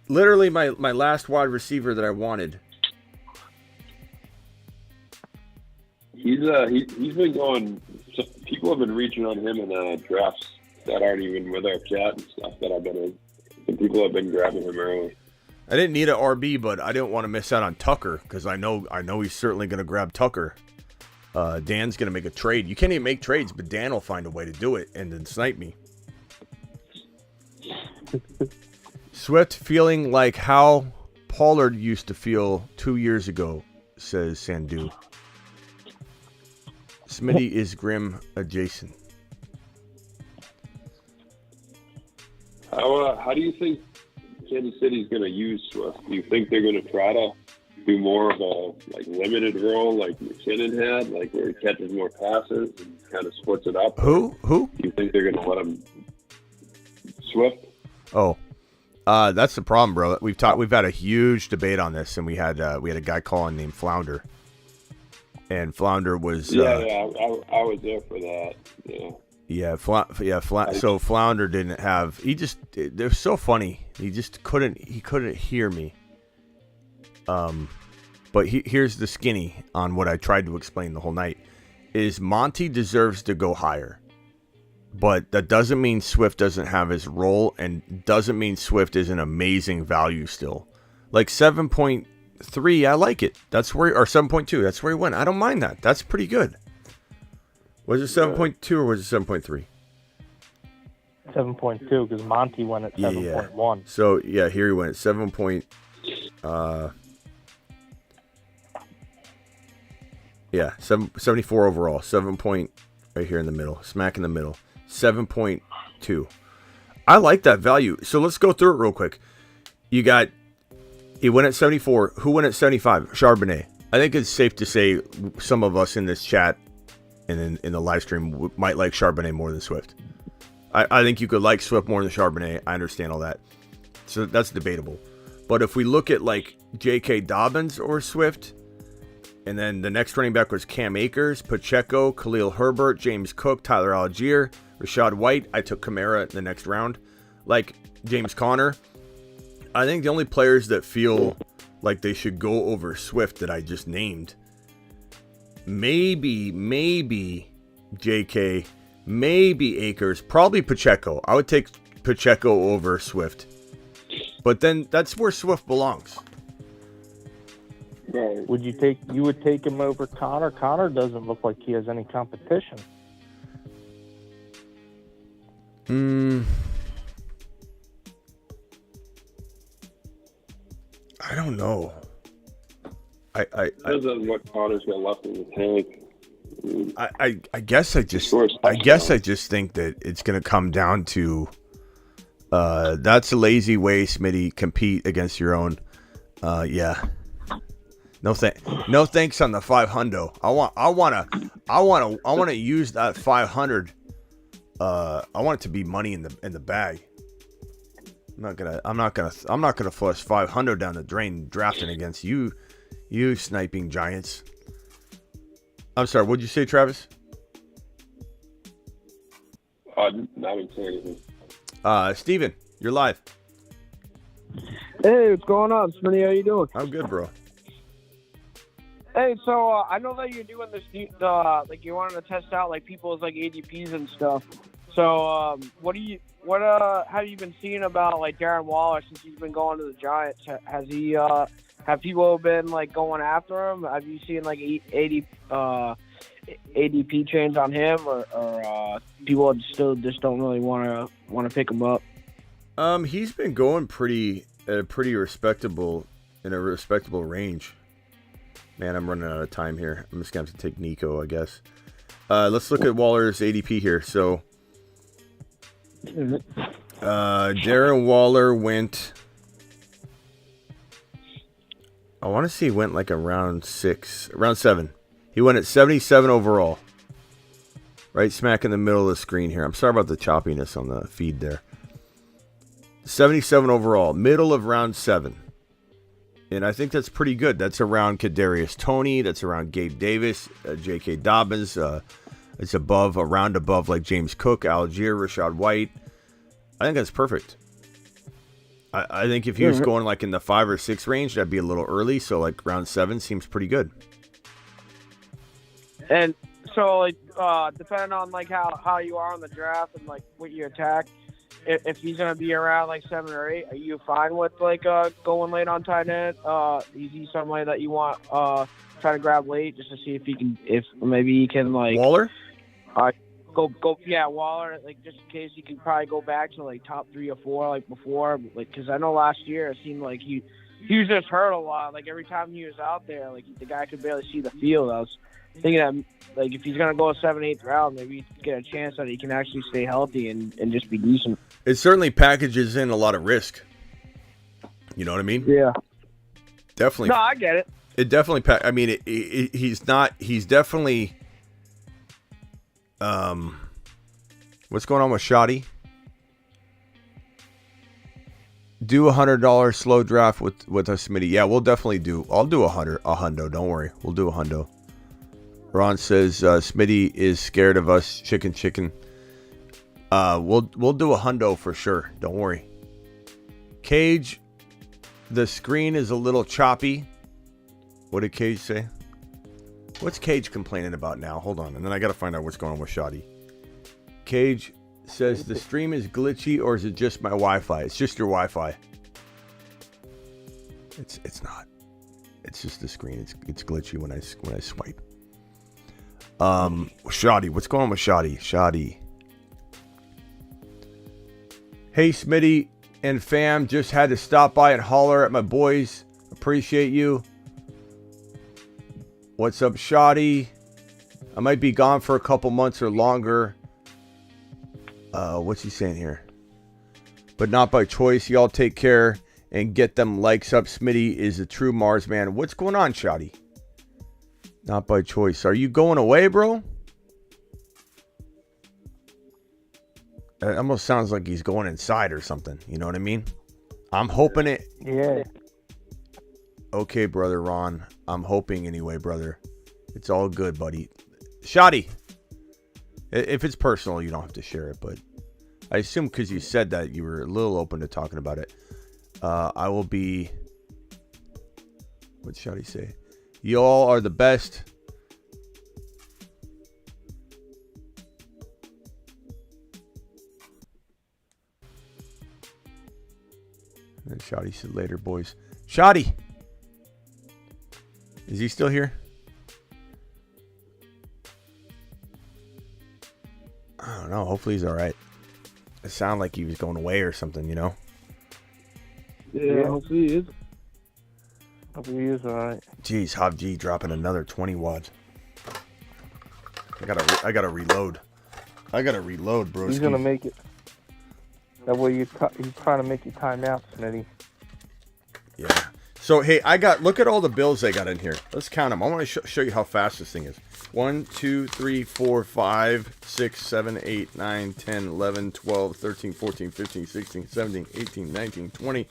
Literally my last wide receiver that I wanted. He's been going. People have been reaching on him in drafts that aren't even with our chat and stuff that I've been in. And people have been grabbing him early. I didn't need an RB, but I didn't want to miss out on Tucker because I know he's certainly going to grab Tucker. Dan's going to make a trade. You can't even make trades, but Dan will find a way to do it and then snipe me. Swift feeling like how Pollard used to feel 2 years ago, says Sandu. Smitty is Grimm adjacent. How do you think Kansas City's going to use Swift? Do you think they're going to try to do more of a limited role like McKinnon had, like where he catches more passes and kind of splits it up? Who? Do you think they're going to let him Swift? Oh, that's the problem, bro. We've had a huge debate on this, and we had a guy calling named Flounder, and Flounder was I was there for that. So Flounder didn't have. They're so funny. He just couldn't hear me. But here's the skinny on what I tried to explain the whole night: is Monty deserves to go higher. But that doesn't mean Swift doesn't have his role and doesn't mean Swift is an amazing value still. Like 7.3, I like it. That's where, or 7.2, that's where he went. I don't mind that. That's pretty good. Was it 7.2 or was it 7.3? 7.2 because Monty went at 7.1. Yeah. So, yeah, here he went at 7. 74 overall. 7 point right here in the middle. Smack in the middle. 7.2. I like that value. So let's go through it real quick. He went at 74. Who went at 75? Charbonnet. I think it's safe to say some of us in this chat and in the live stream might like Charbonnet more than Swift. I think you could like Swift more than Charbonnet. I understand all that. So that's debatable. But if we look at like J.K. Dobbins or Swift, and then the next running back was Cam Akers, Pacheco, Khalil Herbert, James Cook, Tyler Algier, Rashad White. I took Kamara in the next round. Like James Conner. I think the only players that feel like they should go over Swift that I just named, maybe JK, maybe Akers, probably Pacheco. I would take Pacheco over Swift. But then that's where Swift belongs. You would take him over Connor? Connor doesn't look like he has any competition. I don't know. Depends on what Connor's got left in the tank. I guess I just think that it's gonna come down to that's a lazy way, Smitty. Compete against your own. Yeah. No thanks on the 500. I want to use that 500 I want it to be money in the bag. I'm not gonna flush 500 down the drain drafting against you sniping Giants. I'm sorry, what'd you say, Travis? I didn't say anything. Steven, you're live. Hey, what's going on, Smitty? How you doing? I'm good, bro. Hey, so I know that you're doing this, like you wanted to test out like people's like ADPs and stuff. So, how have you been seeing about like Darren Waller since he's been going to the Giants? Has he, have people been like going after him? Have you seen like ADP change on him, or people still just don't really want to pick him up? He's been going in a respectable range. Man, I'm running out of time here. I'm just gonna have to take Nico, I guess. Let's look at Waller's ADP here. So, Darren Waller went. I want to say he went like around 7. He went at 77 overall. Right smack in the middle of the screen here. I'm sorry about the choppiness on the feed there. 77 overall, middle of round 7. And I think that's pretty good. That's around Kadarius Toney. That's around Gabe Davis, J.K. Dobbins. It's around above like James Cook, Algier, Rashad White. I think that's perfect. I think if he was going like in the 5 or 6 range, that'd be a little early. So like round 7 seems pretty good. And so like depending on like how you are on the draft and like what you attack, if he's gonna be around like 7 or 8, are you fine with like going late on tight end? Is he somebody that you want try to grab late just to see if maybe he can like Waller? Waller, like just in case he can probably go back to like top 3 or 4 like before, like because I know last year it seemed like he was just hurt a lot. Like every time he was out there, like the guy could barely see the field. I was thinking that like if he's gonna go a 7th, 8th round, maybe get a chance that he can actually stay healthy and just be decent. It certainly packages in a lot of risk. You know what I mean? Yeah. Definitely. No, I get it. It definitely. He's definitely. What's going on with Shoddy? Do $100 slow draft with us, Smitty. Yeah, we'll definitely do. I'll do a hundo. Don't worry, we'll do a hundo. Ron says Smitty is scared of us. Chicken. We'll do a hundo for sure. Don't worry. Cage, the screen is a little choppy. What did Cage say? What's Cage complaining about now? Hold on, and then I got to find out what's going on with Shoddy. Cage says the stream is glitchy, or is it just my Wi-Fi? It's just your Wi-Fi. It's not. It's just the screen. It's glitchy when I swipe. Shoddy, what's going on with Shoddy? Shoddy. Hey, Smitty and fam, just had to stop by and holler at my boys. Appreciate you. What's up, Shoddy? I might be gone for a couple months or longer. What's he saying here? But not by choice. Y'all take care and get them likes up. Smitty is a true Mars man. What's going on, Shoddy? Not by choice. Are you going away, bro? It almost sounds like he's going inside or something. You know what I mean? I'm hoping it. Yeah. Okay, brother Ron. I'm hoping anyway, brother. It's all good, buddy. Shoddy. If it's personal, you don't have to share it, but I assume because you said that you were a little open to talking about it. I will be... What's Shoddy say? Y'all are the best. And Shoddy said later, boys. Shoddy! Is he still here? I don't know. Hopefully he's all right. It sounded like he was going away or something, you know? Yeah, hopefully he is. Hopefully he is all right. Jeez, Hob G dropping another 20 watts. I gotta reload. Bro. He's gonna make it. That way he's trying to make you time out, Smitty. Yeah. So, hey, look at all the bills I got in here. Let's count them. I want to show you how fast this thing is. 1, 2, 3, 4, 5, 6, 7, 8, 9, 10, 11, 12, 13, 14, 15, 16, 17, 18, 19, 20,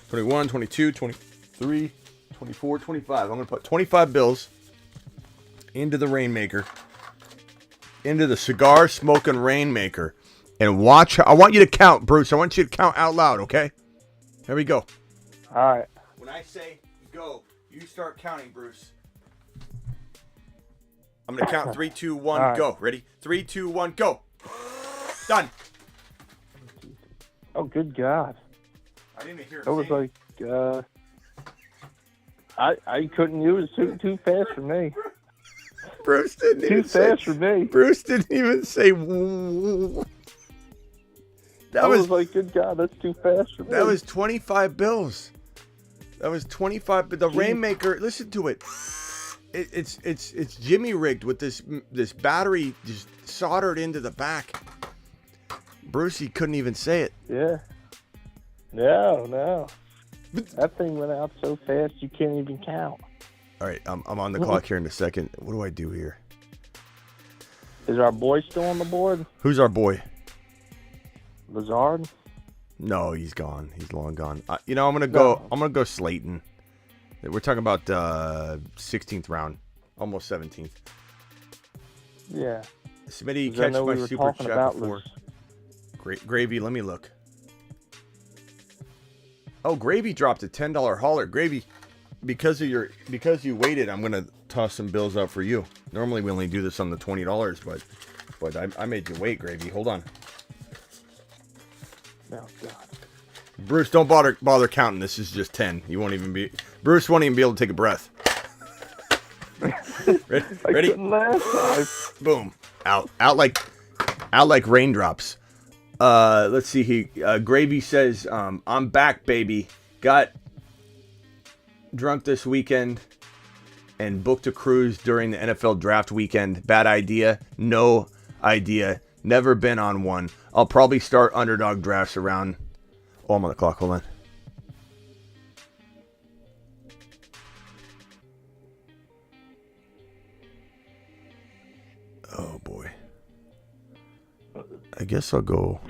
21, 22, 23, 24, 25. I'm going to put 25 bills into the Rainmaker, into the cigar smoking Rainmaker, and watch. I want you to count, Bruce. I want you to count out loud, okay? Here we go. All right. When I say go, you start counting, Bruce. I'm going to count 3, 2, 1, right. Go. Ready? 3, 2, 1, go. Done. Oh, good God. I didn't even hear it. That was like, I couldn't use it too fast for me. Bruce didn't Too even say. fast for me. Bruce didn't even say. I was like, good God, that's too fast for me. That was 25 bills. That was 25. But the Rainmaker, listen to it. It's Jimmy rigged with this battery just soldered into the back. Brucey couldn't even say it. Yeah. No. That thing went out so fast you can't even count. All right, I'm on the clock here in a second. What do I do here? Is our boy still on the board? Who's our boy? Lazard? No, he's gone. He's long gone. I'm gonna go. I'm gonna go Slayton. We're talking about 16th round, almost 17th. Yeah. Smitty, catch my super chat before. Gravy, let me look. Oh, Gravy dropped a $10 hauler. Gravy, because you waited, I'm gonna toss some bills out for you. Normally we only do this on the $20, but I made you wait, Gravy. Hold on. Oh God. Bruce, don't bother counting. This is just 10. Bruce won't even be able to take a breath. Ready? Last time. Boom. Out like raindrops. Let's see. Gravy says, I'm back, baby. Got drunk this weekend and booked a cruise during the NFL draft weekend. Bad idea. No idea. Never been on one. I'll probably start underdog drafts around. Oh, I'm on the clock. Hold on. Oh boy. I guess I'll go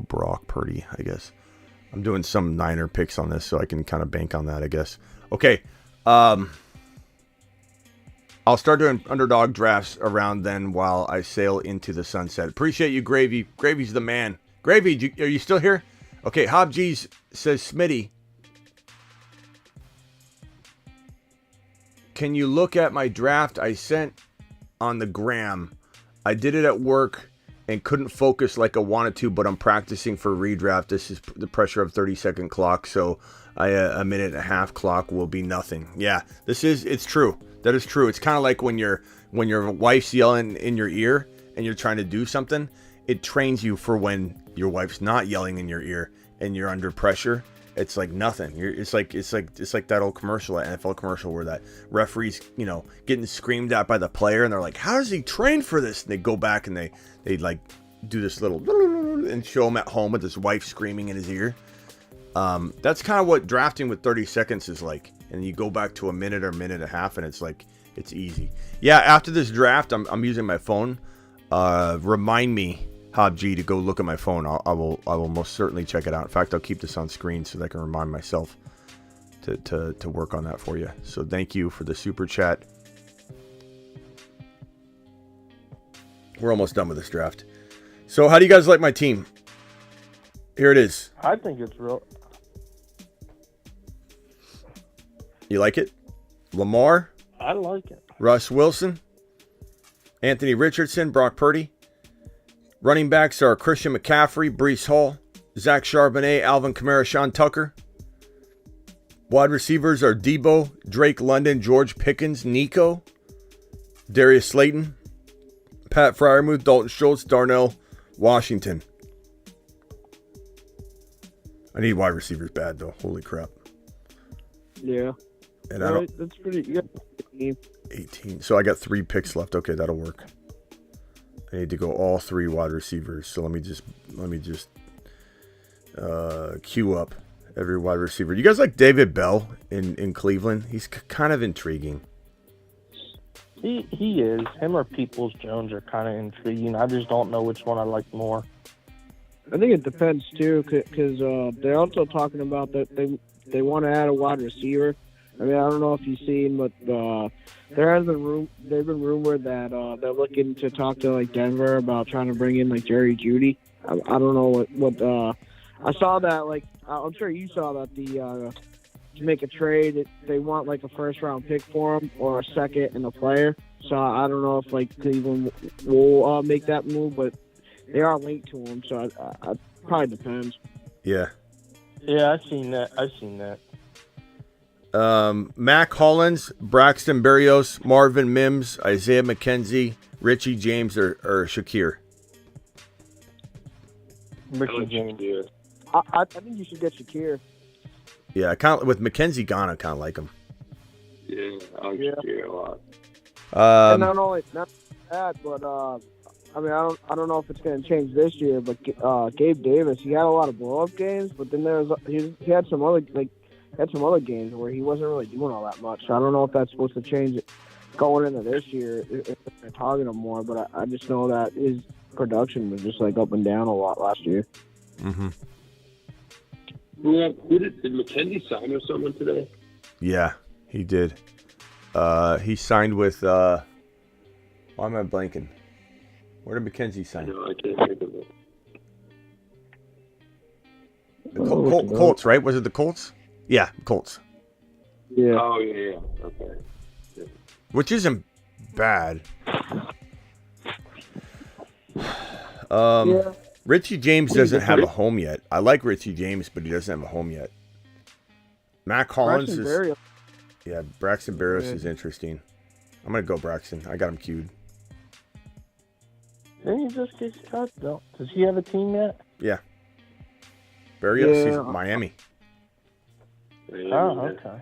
Brock Purdy, I guess. I'm doing some Niner picks on this so I can kind of bank on that, I guess. Okay. I'll start doing underdog drafts around then while I sail into the sunset. Appreciate you, Gravy. Gravy's the man. Gravy, are you still here? Okay, Hob G's says, Smitty, can you look at my draft I sent on the gram? I did it at work and couldn't focus like I wanted to, but I'm practicing for redraft. This is the pressure of 30-second clock, so a minute and a half clock will be nothing. Yeah, it's true. That is true. It's kind of like when your wife's yelling in your ear and you're trying to do something. It trains you for when your wife's not yelling in your ear and you're under pressure. It's like nothing. It's like that old commercial, that NFL commercial where that referee's, getting screamed at by the player and they're like, how does he train for this? And they go back and they like do this little and show him at home with his wife screaming in his ear. That's kind of what drafting with 30 seconds is like. And you go back to a minute or minute and a half and it's like, it's easy. Yeah, after this draft, I'm using my phone. Remind me, Hob G, to go look at my phone. I will most certainly check it out. In fact, I'll keep this on screen so that I can remind myself to work on that for you. So thank you for the super chat. We're almost done with this draft. So how do you guys like my team? Here it is. I think it's real. You like it? Lamar? I like it. Russ Wilson? Anthony Richardson? Brock Purdy? Running backs are Christian McCaffrey, Breece Hall, Zach Charbonnet, Alvin Kamara, Sean Tucker. Wide receivers are Debo, Drake London, George Pickens, Nico, Darius Slayton, Pat Freiermuth, Dalton Schultz, Darnell Washington. I need wide receivers bad, though. Holy crap. Yeah. And all right, that's pretty good. 18. So I got 3 picks left. Okay, that'll work. I need to go all 3 wide receivers. So let me just queue up every wide receiver. You guys like David Bell in Cleveland? He's kind of intriguing. He is. Him or Peoples-Jones are kind of intriguing. I just don't know which one I like more. I think it depends too, because they're also talking about that they want to add a wide receiver. I mean, I don't know if you've seen, but they've been rumored that they're looking to talk to like Denver about trying to bring in like Jerry Jeudy. I don't know what I saw that, like I'm sure you saw that to make a trade they want like a first round pick for him or a second and a player. So I don't know if like Cleveland will make that move, but they are linked to him, so I probably depends. Yeah. Yeah, I've seen that. Mac Hollins, Braxton Berrios, Marvin Mims, Isaiah McKenzie, Richie James, or Shakir. Richie James. I think you should get Shakir. Yeah, I kind of, with McKenzie gone, I kind of like him. Yeah, I like Shakir a lot. And not only that, but I mean, I don't know if it's going to change this year, but Gabe Davis, he had a lot of blow-up games, but then he had some other games where he wasn't really doing all that much. So I don't know if that's supposed to change it going into this year if they're targeting him more, but I just know that his production was just like up and down a lot last year. Mm-hmm. Who did McKenzie sign with someone today? Yeah, he did. He signed with why am I blanking? Where did McKenzie sign? No, I can't think of it. The Colts, right? Was it the Colts? Yeah, Colts. Yeah. Oh, yeah. Okay. Yeah. Which isn't bad. Yeah. Richie James doesn't have a home yet. I like Richie James, but he doesn't have a home yet. Mac Hollins Braxton is... Berrios. Yeah, Braxton Berrios is interesting. I'm going to go Braxton. I got him queued. Didn't he just get cut, though? Does he have a team yet? Yeah. Berrios, Yeah. he's at Miami. Oh, okay.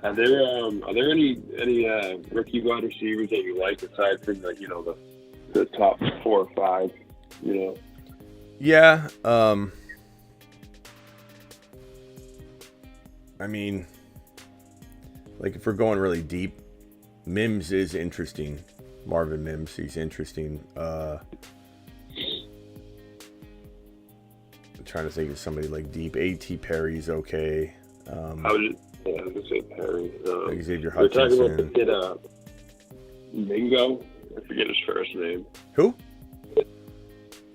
Are there any rookie wide receivers that you like aside from the top 4 or 5? Yeah. I mean, like if we're going really deep, Mims is interesting. Marvin Mims, he's interesting. I'm trying to think of somebody like deep. A.T. Perry's okay. I was going to say Perry. Xavier We're talking about the Hutchinson. kid Mingo. I forget his first name. Who?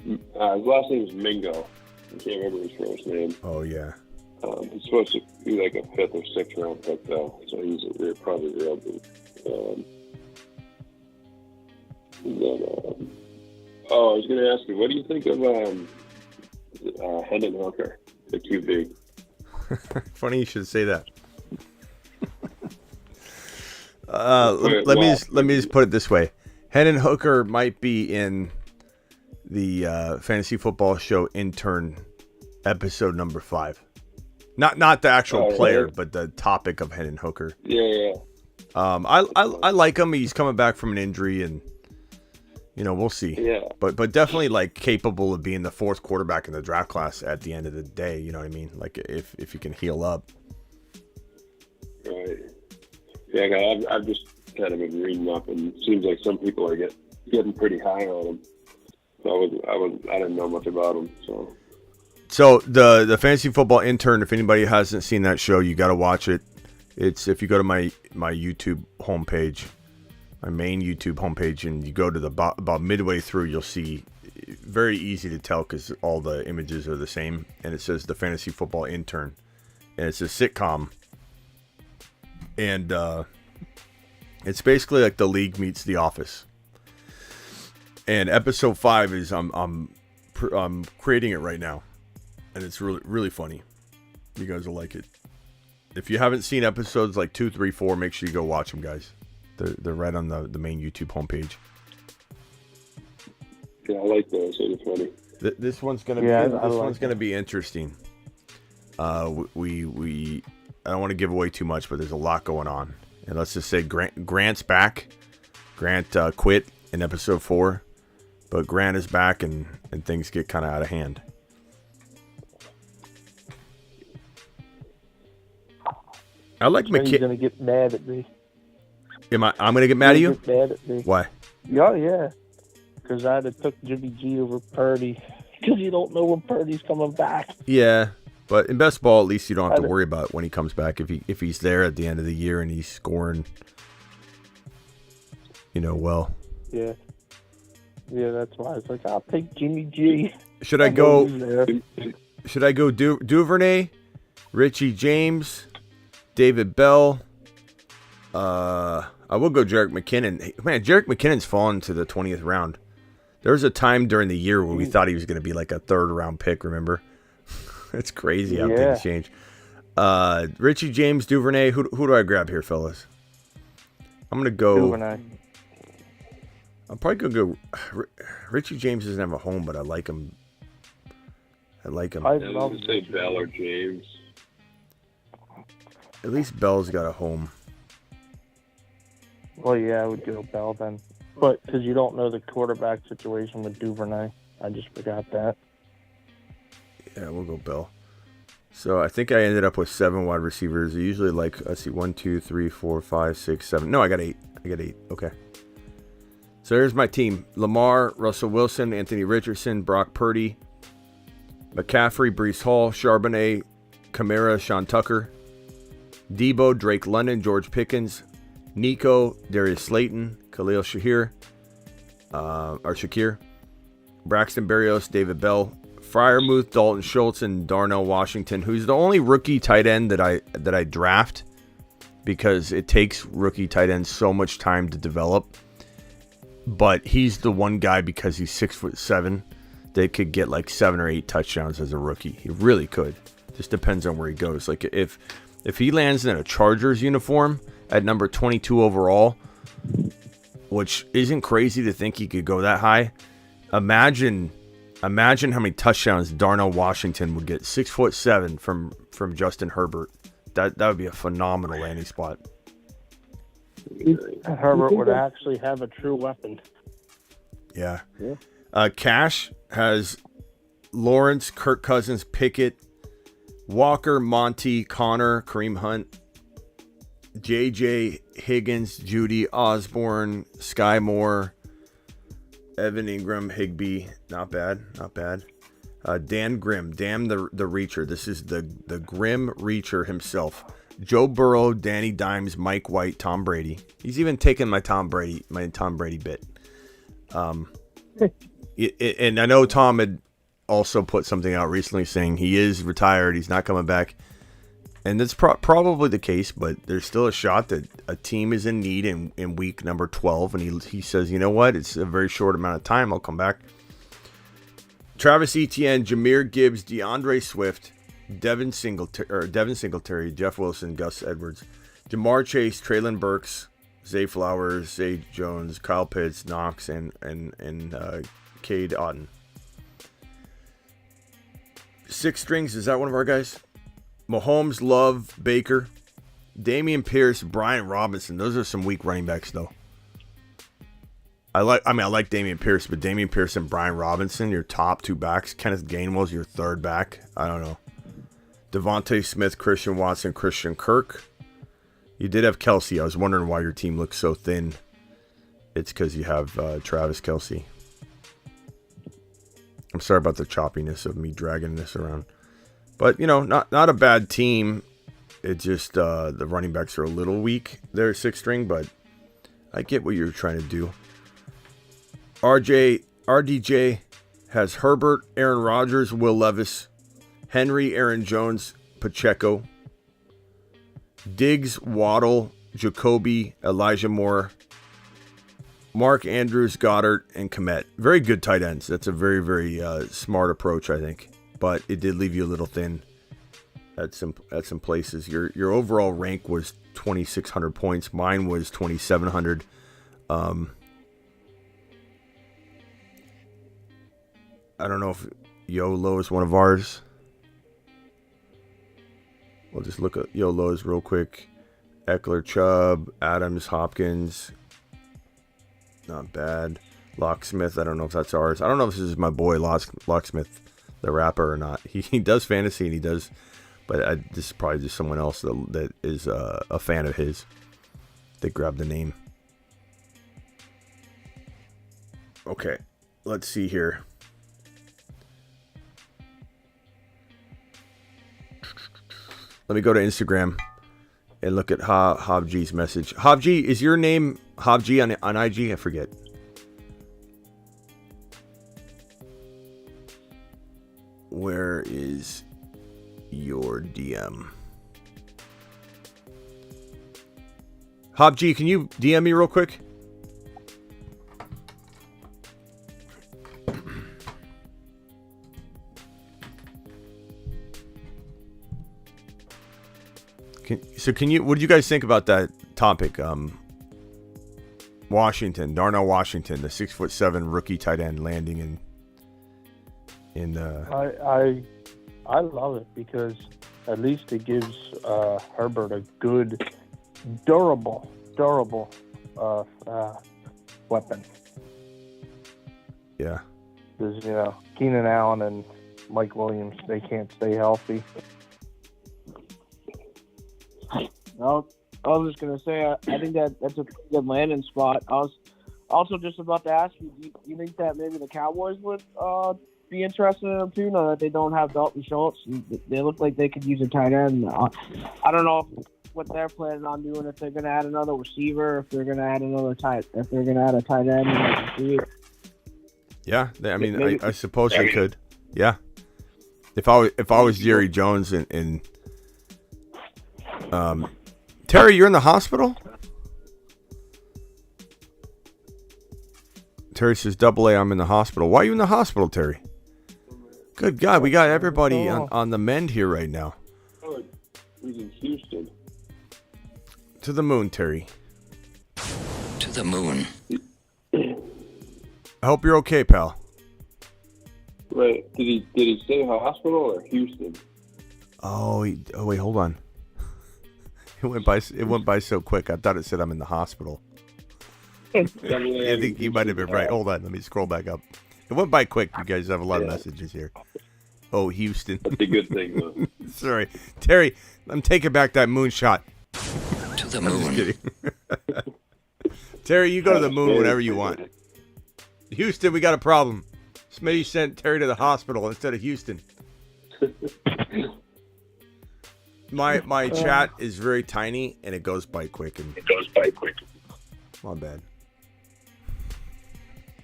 His last name is Mingo. I can't remember his first name. Oh, yeah. He's supposed to be like a 5th or 6th round pick, though, so he's probably real good. I was going to ask you, what do you think of Hendon Hooker, the QB? Funny you should say that. Let me just put it this way: Hendon Hooker might be in the Fantasy Football Show intern episode number 5. Not the actual player, but the topic of Hendon Hooker. Yeah. I like him. He's coming back from an injury, and we'll see. Yeah. But definitely like capable of being the 4th quarterback in the draft class at the end of the day. You know what I mean? Like if you can heal up. Right. Yeah, I've just kind of been reading up, and it seems like some people are getting pretty high on him. So I didn't know much about him. So the Fantasy Football Intern, if anybody hasn't seen that show, you got to watch it. It's if you go to my YouTube homepage, my main YouTube homepage, and you go to the about midway through, you'll see, very easy to tell because all the images are the same, and it says the Fantasy Football Intern, and it's a sitcom, and it's basically like The League meets The Office. And episode 5 is I'm creating it right now, and it's really really funny. You guys will like it. If you haven't seen episodes like 2, 3, 4, make sure you go watch them, guys. They're right on the main YouTube homepage. Yeah, I like those. They're funny. This one's gonna be interesting. We I don't want to give away too much, but there's a lot going on. And let's just say Grant's back. Grant quit in episode 4, but Grant is back, and things get kind of out of hand. I like Then he's McKinnon. gonna get mad at me. I'm gonna get mad at you? Get mad at me. Why? Yeah. Because I'd have took Jimmy G over Purdy. Because you don't know when Purdy's coming back. Yeah, but in best ball, at least you don't have to worry about when he comes back. If he's there at the end of the year and he's scoring, well. Yeah. Yeah, that's why it's like I'll take Jimmy G. Should I go? Should I go Duvernay, Richie James, David Bell? I will go Jerick McKinnon. Man, Jerick McKinnon's fallen to the 20th round. There was a time during the year where we thought he was going to be like a 3rd round pick, remember? It's crazy how things change. Richie James, Duvernay. Who do I grab here, fellas? I'm going to go. Duvernay. I'm probably going to go. Richie James doesn't have a home, but I like him. I would say Bell or James. At least Bell's got a home. Well, yeah, I would go Bell then. But because you don't know the quarterback situation with Duvernay. I just forgot that. Yeah, we'll go Bell. So I think I ended up with 7 wide receivers. I usually let's see, 1, 2, 3, 4, 5, 6, 7. No, I got 8. Okay. So here's my team. Lamar, Russell Wilson, Anthony Richardson, Brock Purdy, McCaffrey, Breece Hall, Charbonnet, Kamara, Sean Tucker, Debo, Drake London, George Pickens, Nico, Darius Slayton, Khalil Shakir, Braxton Berrios, David Bell, Freiermuth, Dalton Schultz, and Darnell Washington, who's the only rookie tight end that I draft because it takes rookie tight ends so much time to develop. But he's the one guy because he's 6'7" that could get like 7 or 8 touchdowns as a rookie. He really could. Just depends on where he goes. Like if he lands in a Chargers uniform at number 22 overall, which isn't crazy to think he could go that high. Imagine how many touchdowns Darnell Washington would get. 6'7" from Justin Herbert. That would be a phenomenal landing spot. Herbert would actually have a true weapon. Yeah. Cash has Lawrence, Kirk Cousins, Pickett, Walker, Monty, Connor, Kareem Hunt, JJ, Higgins, Judy, Osborne, Sky Moore, Evan Ingram, Higbee. Not bad. Dan Grimm, damn the Reacher. This is the Grimm Reacher himself. Joe Burrow, Danny Dimes, Mike White, Tom Brady. He's even taken my Tom Brady bit. And I know Tom had also put something out recently saying he is retired. He's not coming back. And that's probably the case, but there's still a shot that a team is in need in week number 12. And he says, you know what? It's a very short amount of time. I'll come back. Travis Etienne, Jahmyr Gibbs, DeAndre Swift, Devin Singletary, Jeff Wilson, Gus Edwards, Jamar Chase, Traylon Burks, Zay Flowers, Zay Jones, Kyle Pitts, Knox, and Cade Otton. 6 strings, is that one of our guys? Mahomes, Love, Baker, Damian Pierce, Brian Robinson. Those are some weak running backs, though. I like Damian Pierce, but Damian Pierce and Brian Robinson, your top 2 backs. Kenneth Gainwell's your 3rd back. I don't know. Devontae Smith, Christian Watson, Christian Kirk. You did have Kelsey. I was wondering why your team looks so thin. It's because you have Travis Kelsey. I'm sorry about the choppiness of me dragging this around. But, not a bad team. It just, the running backs are a little weak. They're 6 string, but I get what you're trying to do. RDJ has Herbert, Aaron Rodgers, Will Levis, Henry, Aaron Jones, Pacheco, Diggs, Waddle, Jacoby, Elijah Moore, Mark Andrews, Goddard, and Kmet. Very good tight ends. That's a very, very smart approach, I think. But it did leave you a little thin at some places. Your overall rank was 2,600 points. Mine was 2,700. I don't know if YOLO is one of ours. We'll just look at YOLO's real quick. Eckler, Chubb, Adams, Hopkins. Not bad. Locksmith, I don't know if that's ours. I don't know if this is my boy Locksmith, the rapper, or not. He does fantasy and he does But this is probably just someone else that is a fan of his. They grabbed the name. Okay, let's see here. Let me go to Instagram and look at Hobg's message. Hobg, is your name Hobg on IG? I forget. Where is your DM? Hobg, can you DM me real quick? Can you? What do you guys think about that topic? Washington, Darnell Washington, the 6'7" rookie tight end landing in. I love it because at least it gives Herbert a good, durable weapon. Yeah. Because Keenan Allen and Mike Williams, they can't stay healthy. Well, I was just gonna say, I think that's a pretty good landing spot. I was also just about to ask you, do you think that maybe the Cowboys would be interested in him too, now that they don't have Dalton Schultz? They look like they could use a tight end. I don't know what they're planning on doing, if they're gonna add another receiver, if they're gonna add a tight end. Yeah, I suppose they could. Yeah. If I was Jerry Jones and Terry, you're in the hospital? Terry says, "Double A, I'm in the hospital." Why are you in the hospital, Terry? Good God, we got everybody on the mend here right now. Oh, he's in Houston. To the moon, Terry. To the moon. I hope you're okay, pal. Wait, did he say hospital or Houston? Oh wait, hold on. It went by so quick. I thought it said I'm in the hospital. I think you might have been right. Hold on, let me scroll back up. It went by quick. You guys have a lot of messages here. Oh, Houston. That's a good thing, though. Sorry, Terry. I'm taking back that moonshot. To the moon. I'm just kidding. Terry, you go to the moon whenever you want. Houston, we got a problem. Smitty sent Terry to the hospital instead of Houston. My chat is very tiny and it goes by quick. My bad.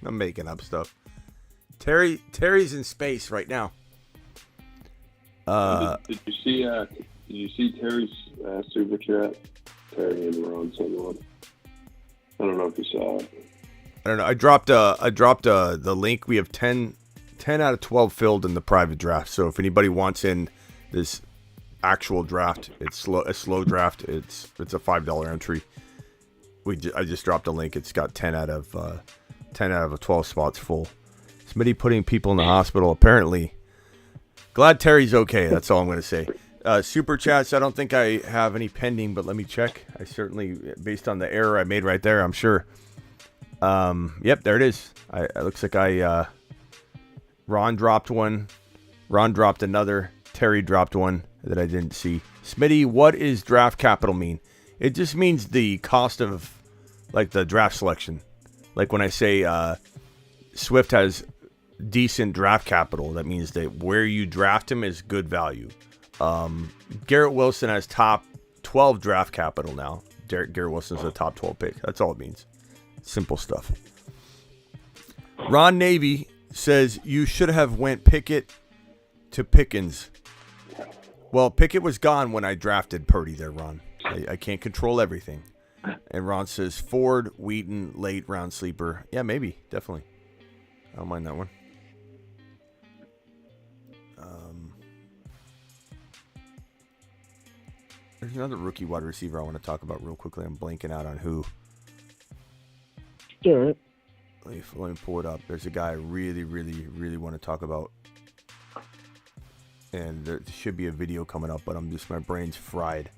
I'm making up stuff. Terry's in space right now. Did you see Terry's super chat? Terry and Ron sent one. I don't know if you saw it. I don't know. I dropped the link. We have 10 out of 12 filled in the private draft. So if anybody wants in this actual draft, it's a slow draft. It's a $5 entry. I just dropped a link. It's got 10 out of 12 spots full. Smitty putting people in the hospital. Apparently, glad Terry's okay. That's all I'm going to say. Super chats. I don't think I have any pending, but let me check. I certainly, based on the error I made right there, I'm sure. Yep, there it is. It looks like Ron dropped one. Ron dropped another. Terry dropped one that I didn't see. Smitty, what does draft capital mean? It just means the cost of, like, the draft selection. Like when I say Swift has decent draft capital, that means that where you draft him is good value. Garrett Wilson has top 12 draft capital now. Garrett Wilson's a top 12 pick. That's all it means. Simple stuff. Ron Navy says you should have went Pickett to Pickens. Well, Pickett was gone when I drafted Purdy there, Ron. I can't control everything. And Ron says Ford, Wheaton, late round sleeper. Yeah, maybe. Definitely. I don't mind that one. There's another rookie wide receiver I want to talk about real quickly. I'm blanking out on who. Sure. Let me pull it up. There's a guy I really, really, really want to talk about. And there should be a video coming up, but my brain's fried.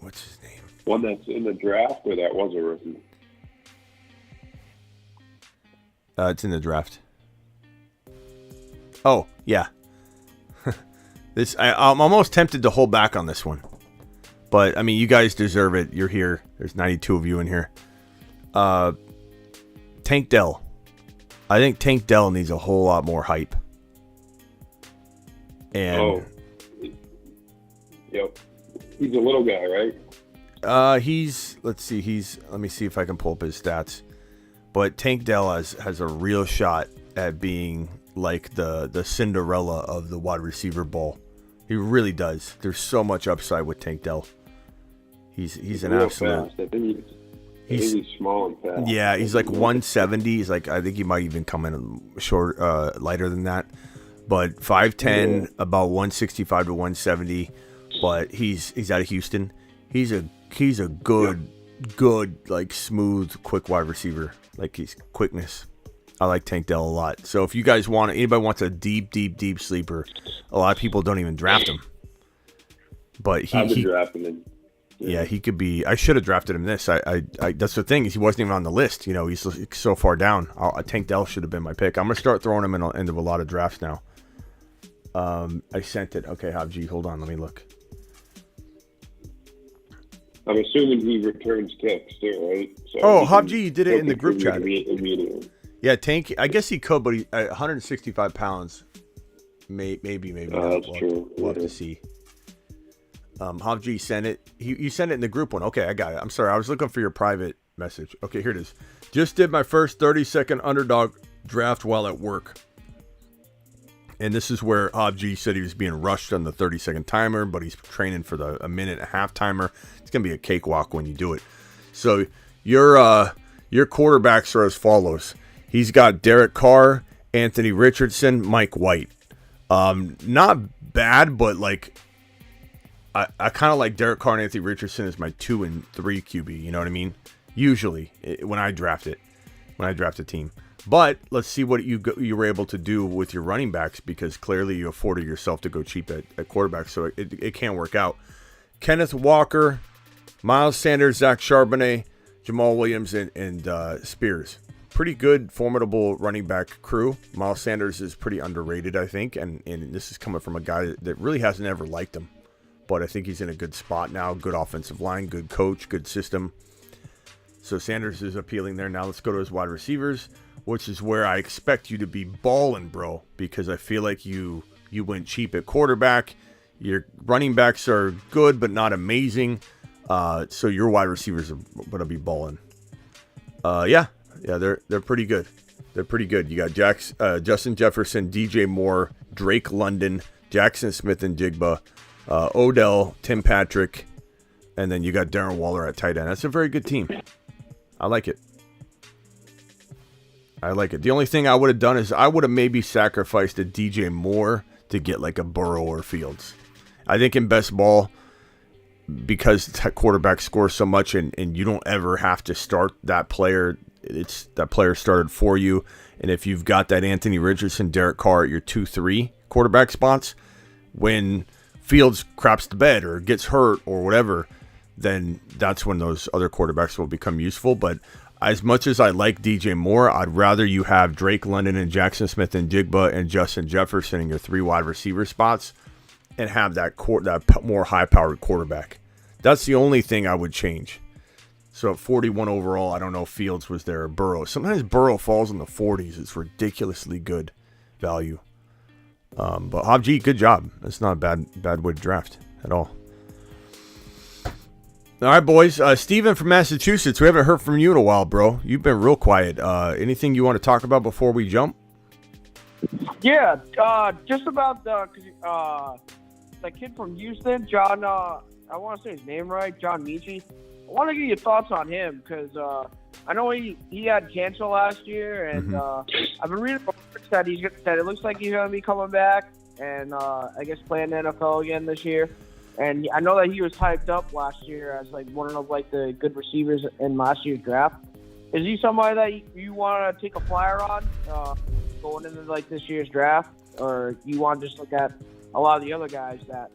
What's his name? One that's in the draft, or that was a rookie? It's in the draft. Oh, yeah. I'm almost tempted to hold back on this one. But, I mean, you guys deserve it. You're here. There's 92 of you in here. Tank Dell. I think Tank Dell needs a whole lot more hype. And yep. He's a little guy, right? let me see if I can pull up his stats. But Tank Dell has a real shot at being like the Cinderella of the wide receiver ball. He really does. There's so much upside with Tank Dell. He's an absolute. Fast. I think he's small and fast. Yeah, he's like 170. He's like, I think he might even come in short, lighter than that. But 5'10", about 165 to 170. But he's out of Houston. He's a good like smooth, quick wide receiver. Like he's quickness. I like Tank Dell a lot. So if you guys anybody wants a deep sleeper, a lot of people don't even draft him. But I've been drafting him. Yeah, he could be. I should have drafted him this. I that's the thing, is he wasn't even on the list. You know, he's so far down. Tank Dell should have been my pick. I'm gonna start throwing him into a lot of drafts now. I sent it. Okay, Habji, hold on. Let me look. I'm assuming he returns kicks too, right? So Habji did it in the group chat. Immediately. Yeah, Tank. I guess he could, but he 165 pounds. Maybe not. That's true. We'll have to see. Habji sent it. You sent it in the group one. Okay, I got it. I'm sorry. I was looking for your private message. Okay, here it is. Just did my first 30-second underdog draft while at work. And this is where Habji said he was being rushed on the 30-second timer, but he's training for a minute and a half timer. It's going to be a cakewalk when you do it. So your quarterbacks are as follows. He's got Derek Carr, Anthony Richardson, Mike White. Not bad, but like I kind of like Derek Carr and Anthony Richardson as my 2 and 3 QB. You know what I mean? Usually when I draft a team. But let's see what you were able to do with your running backs, because clearly you afforded yourself to go cheap at quarterback, so it can't work out. Kenneth Walker, Miles Sanders, Zach Charbonnet, Jamal Williams, and Spears. Pretty good, formidable running back crew. Miles Sanders is pretty underrated, I think, and this is coming from a guy that really hasn't ever liked him. But I think he's in a good spot now. Good offensive line, good coach, good system. So Sanders is appealing there. Now let's go to his wide receivers, which is where I expect you to be balling, bro, because I feel like you went cheap at quarterback. Your running backs are good, but not amazing. So your wide receivers are going to be balling. Yeah, they're pretty good. They're pretty good. You got Justin Jefferson, DJ Moore, Drake London, Jackson Smith and Jigba, Odell, Tim Patrick, and then you got Darren Waller at tight end. That's a very good team. I like it. The only thing I would have done is I would have maybe sacrificed a DJ Moore to get like a Burrow or Fields. I think in best ball, because that quarterback scores so much and you don't ever have to start that player, that player started for you. And if you've got that Anthony Richardson, Derek Carr at your 2-3 quarterback spots, when Fields craps the bed or gets hurt or whatever, then that's when those other quarterbacks will become useful. But as much as I like DJ Moore, I'd rather you have Drake London and Jackson Smith and Jigba and Justin Jefferson in your 3 wide receiver spots and have that more high-powered quarterback. That's the only thing I would change. So at 41 overall, I don't know if Fields was there or Burrow. Sometimes Burrow falls in the 40s. It's ridiculously good value. But Habji, good job. That's not a bad way to draft at all. All right, boys. Steven from Massachusetts. We haven't heard from you in a while, bro. You've been real quiet. Anything you want to talk about before we jump? Yeah, just about the kid from Houston, John. I want to say his name right, John Metchie. I want to get your thoughts on him because I know he had cancer last year, and I've been reading reports that it looks like he's going to be coming back and I guess playing the NFL again this year. And I know that he was hyped up last year as like one of like the good receivers in last year's draft. Is he somebody that you want to take a flyer on going into like this year's draft, or you want to just look at a lot of the other guys that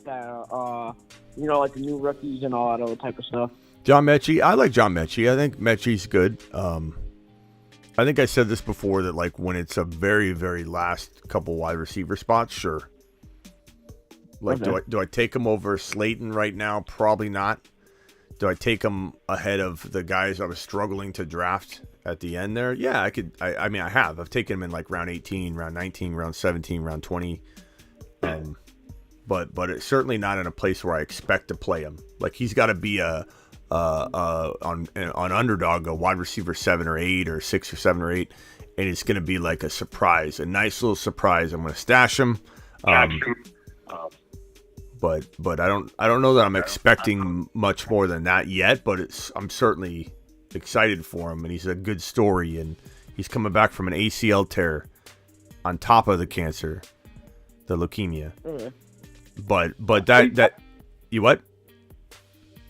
like the new rookies and all that other type of stuff? John Metchie. I like John Metchie. I think Metchie's good. I think I said this before that like when it's a very, very last couple wide receiver spots, sure. Like, Okay. do I take him over Slayton right now? Probably not. Do I take him ahead of the guys I was struggling to draft at the end there? Yeah, I could. I mean, I have. I've taken him in like round 18, round 19, round 17, round 20. But it's certainly not in a place where I expect to play him. Like, he's got to be on underdog, a wide receiver 7 or 8 or 6 or 7 or 8, and it's going to be like a surprise, a nice little surprise. I'm going to stash him. But I don't know that I'm expecting much more than that yet. But I'm certainly excited for him, and he's a good story, and he's coming back from an ACL tear on top of the cancer, the leukemia. Okay. But that you what?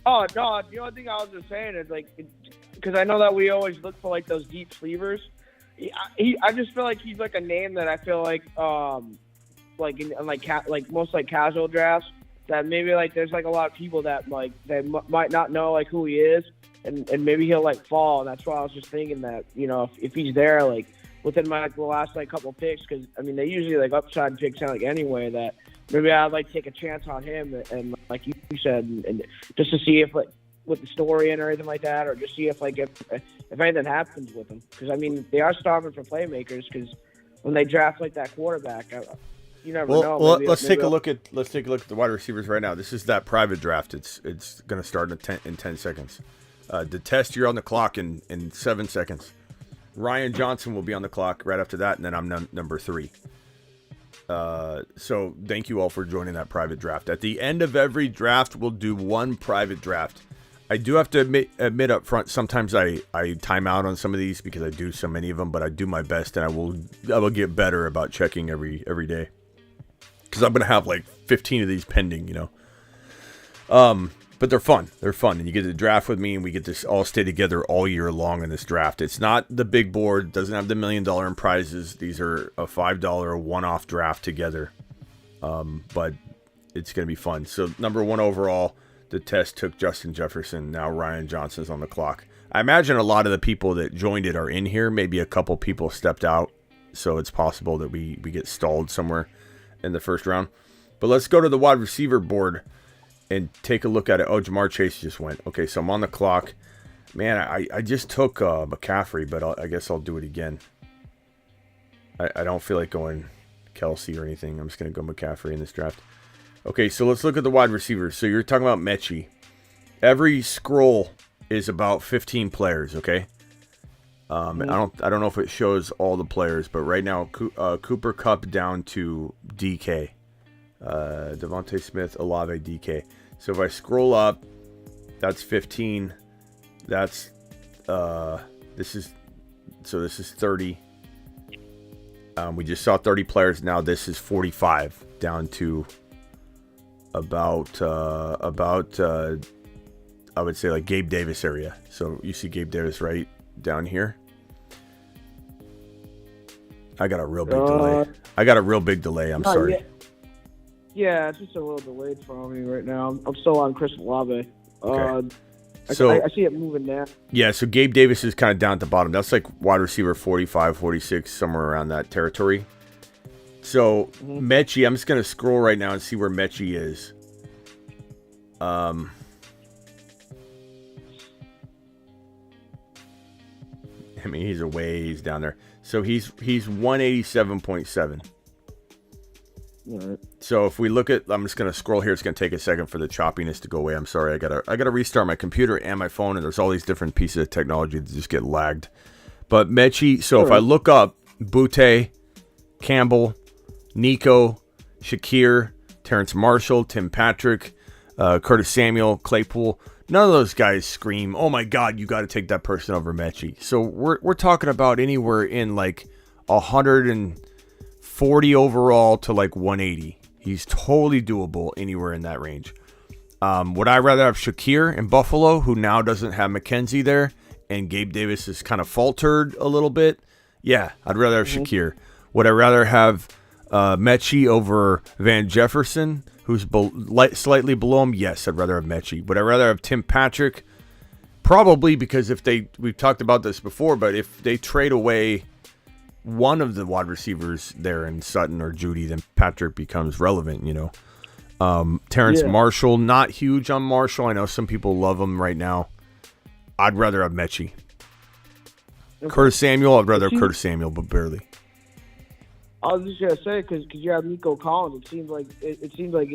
Oh no, the only thing I was just saying is like, because I know that we always look for like those deep sleevers. I just feel like he's like a name that I feel like like in like most like casual drafts that maybe like there's like a lot of people that like they might not know like who he is, and maybe he'll like fall. And that's why I was just thinking that, you know, if he's there like within my the last like couple picks, because I mean they usually like upside picks out like anyway, that maybe I'd like take a chance on him and like you said, and just to see if like with the story and everything like that, or just see if like if anything happens with him, because I mean they are starving for playmakers, because when they draft like that quarterback, you never know. Well, let's take a look at the wide receivers right now. This is that private draft. It's going to start in 10 seconds. The test, you're on the clock in 7 seconds. Ryan Johnson will be on the clock right after that, and then I'm number 3. So thank you all for joining that private draft. At the end of every draft, we'll do one private draft. I do have to admit up front, sometimes I time out on some of these because I do so many of them, but I do my best, and I will get better about checking every day, because I'm going to have like 15 of these pending, you know. But they're fun. They're fun, and you get to draft with me, and we get to all stay together all year long in this draft. It's not the big board. Doesn't have the $1 million in prizes. These are a $5 one-off draft together. But it's going to be fun. So number 1 overall, the test took Justin Jefferson. Now Ryan Johnson's on the clock. I imagine a lot of the people that joined it are in here. Maybe a couple people stepped out, so it's possible that we get stalled somewhere in the first round. But let's go to the wide receiver board and take a look at it. Oh, Jamar Chase just went. Okay, so I'm on the clock. Man, I just took McCaffrey, but I guess I'll do it again. I don't feel like going Kelsey or anything. I'm just going to go McCaffrey in this draft. Okay, so let's look at the wide receivers. So you're talking about Metchie. Every scroll is about 15 players, okay? I don't know if it shows all the players, but right now Cooper Kupp down to DK. Devontae Smith, Olave, DK. So if I scroll up, that's 15. That's this is 30. We just saw 30 players. Now this is 45, down to about I would say like Gabe Davis area. So you see Gabe Davis right down here. I got a real big delay. I'm sorry. Yet. Yeah, it's just a little delayed for me right now. I'm still on Chris Olave. Okay. I see it moving now. Yeah, so Gabe Davis is kind of down at the bottom. That's like wide receiver 45, 46, somewhere around that territory. So Metchie, I'm just going to scroll right now and see where Metchie is. I mean, he's a ways down there. So he's 187.7. All right. So if we look at, I'm just going to scroll here. It's going to take a second for the choppiness to go away. I'm sorry. I gotta restart my computer and my phone, and there's all these different pieces of technology that just get lagged. But Metchie, so if I look up Butte, Campbell, Nico, Shakir, Terrence Marshall, Tim Patrick, Curtis Samuel, Claypool, none of those guys scream, oh my God, you got to take that person over Metchie. So we're talking about anywhere in like 140 overall to like 180. He's totally doable anywhere in that range. Would I rather have Shakir in Buffalo, who now doesn't have McKenzie there, and Gabe Davis has kind of faltered a little bit? Yeah, I'd rather have Shakir. Would I rather have Metchie over Van Jefferson, who's slightly below him? Yes, I'd rather have Metchie. Would I rather have Tim Patrick? Probably, because we've talked about this before, but if they trade away one of the wide receivers there in Sutton or Judy, then Patrick becomes relevant, you know. Terrence Yeah. Marshall, not huge on Marshall. I know some people love him right now. I'd rather have Metchie. Okay. Curtis Samuel, I'd rather have See- Curtis Samuel, but barely. I was just gonna say because you have Nico Collins. It seems like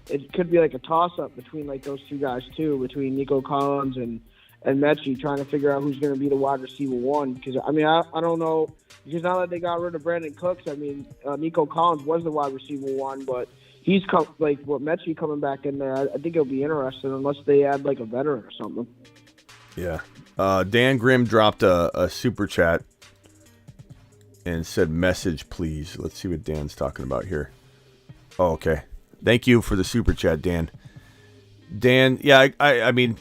it could be like a toss up between like those two guys too, between Nico Collins and Metchie, trying to figure out who's going to be the wide receiver one. Because I mean, I don't know, because now that they got rid of Brandon Cooks, I mean, Nico Collins was the wide receiver one, but he's Metchie coming back in there. I think it'll be interesting unless they add like a veteran or something. Yeah. Dan Grimm dropped a super chat and said, "Message, please." Let's see what Dan's talking about here. Oh, okay. Thank you for the super chat, Dan. Dan, yeah, I mean,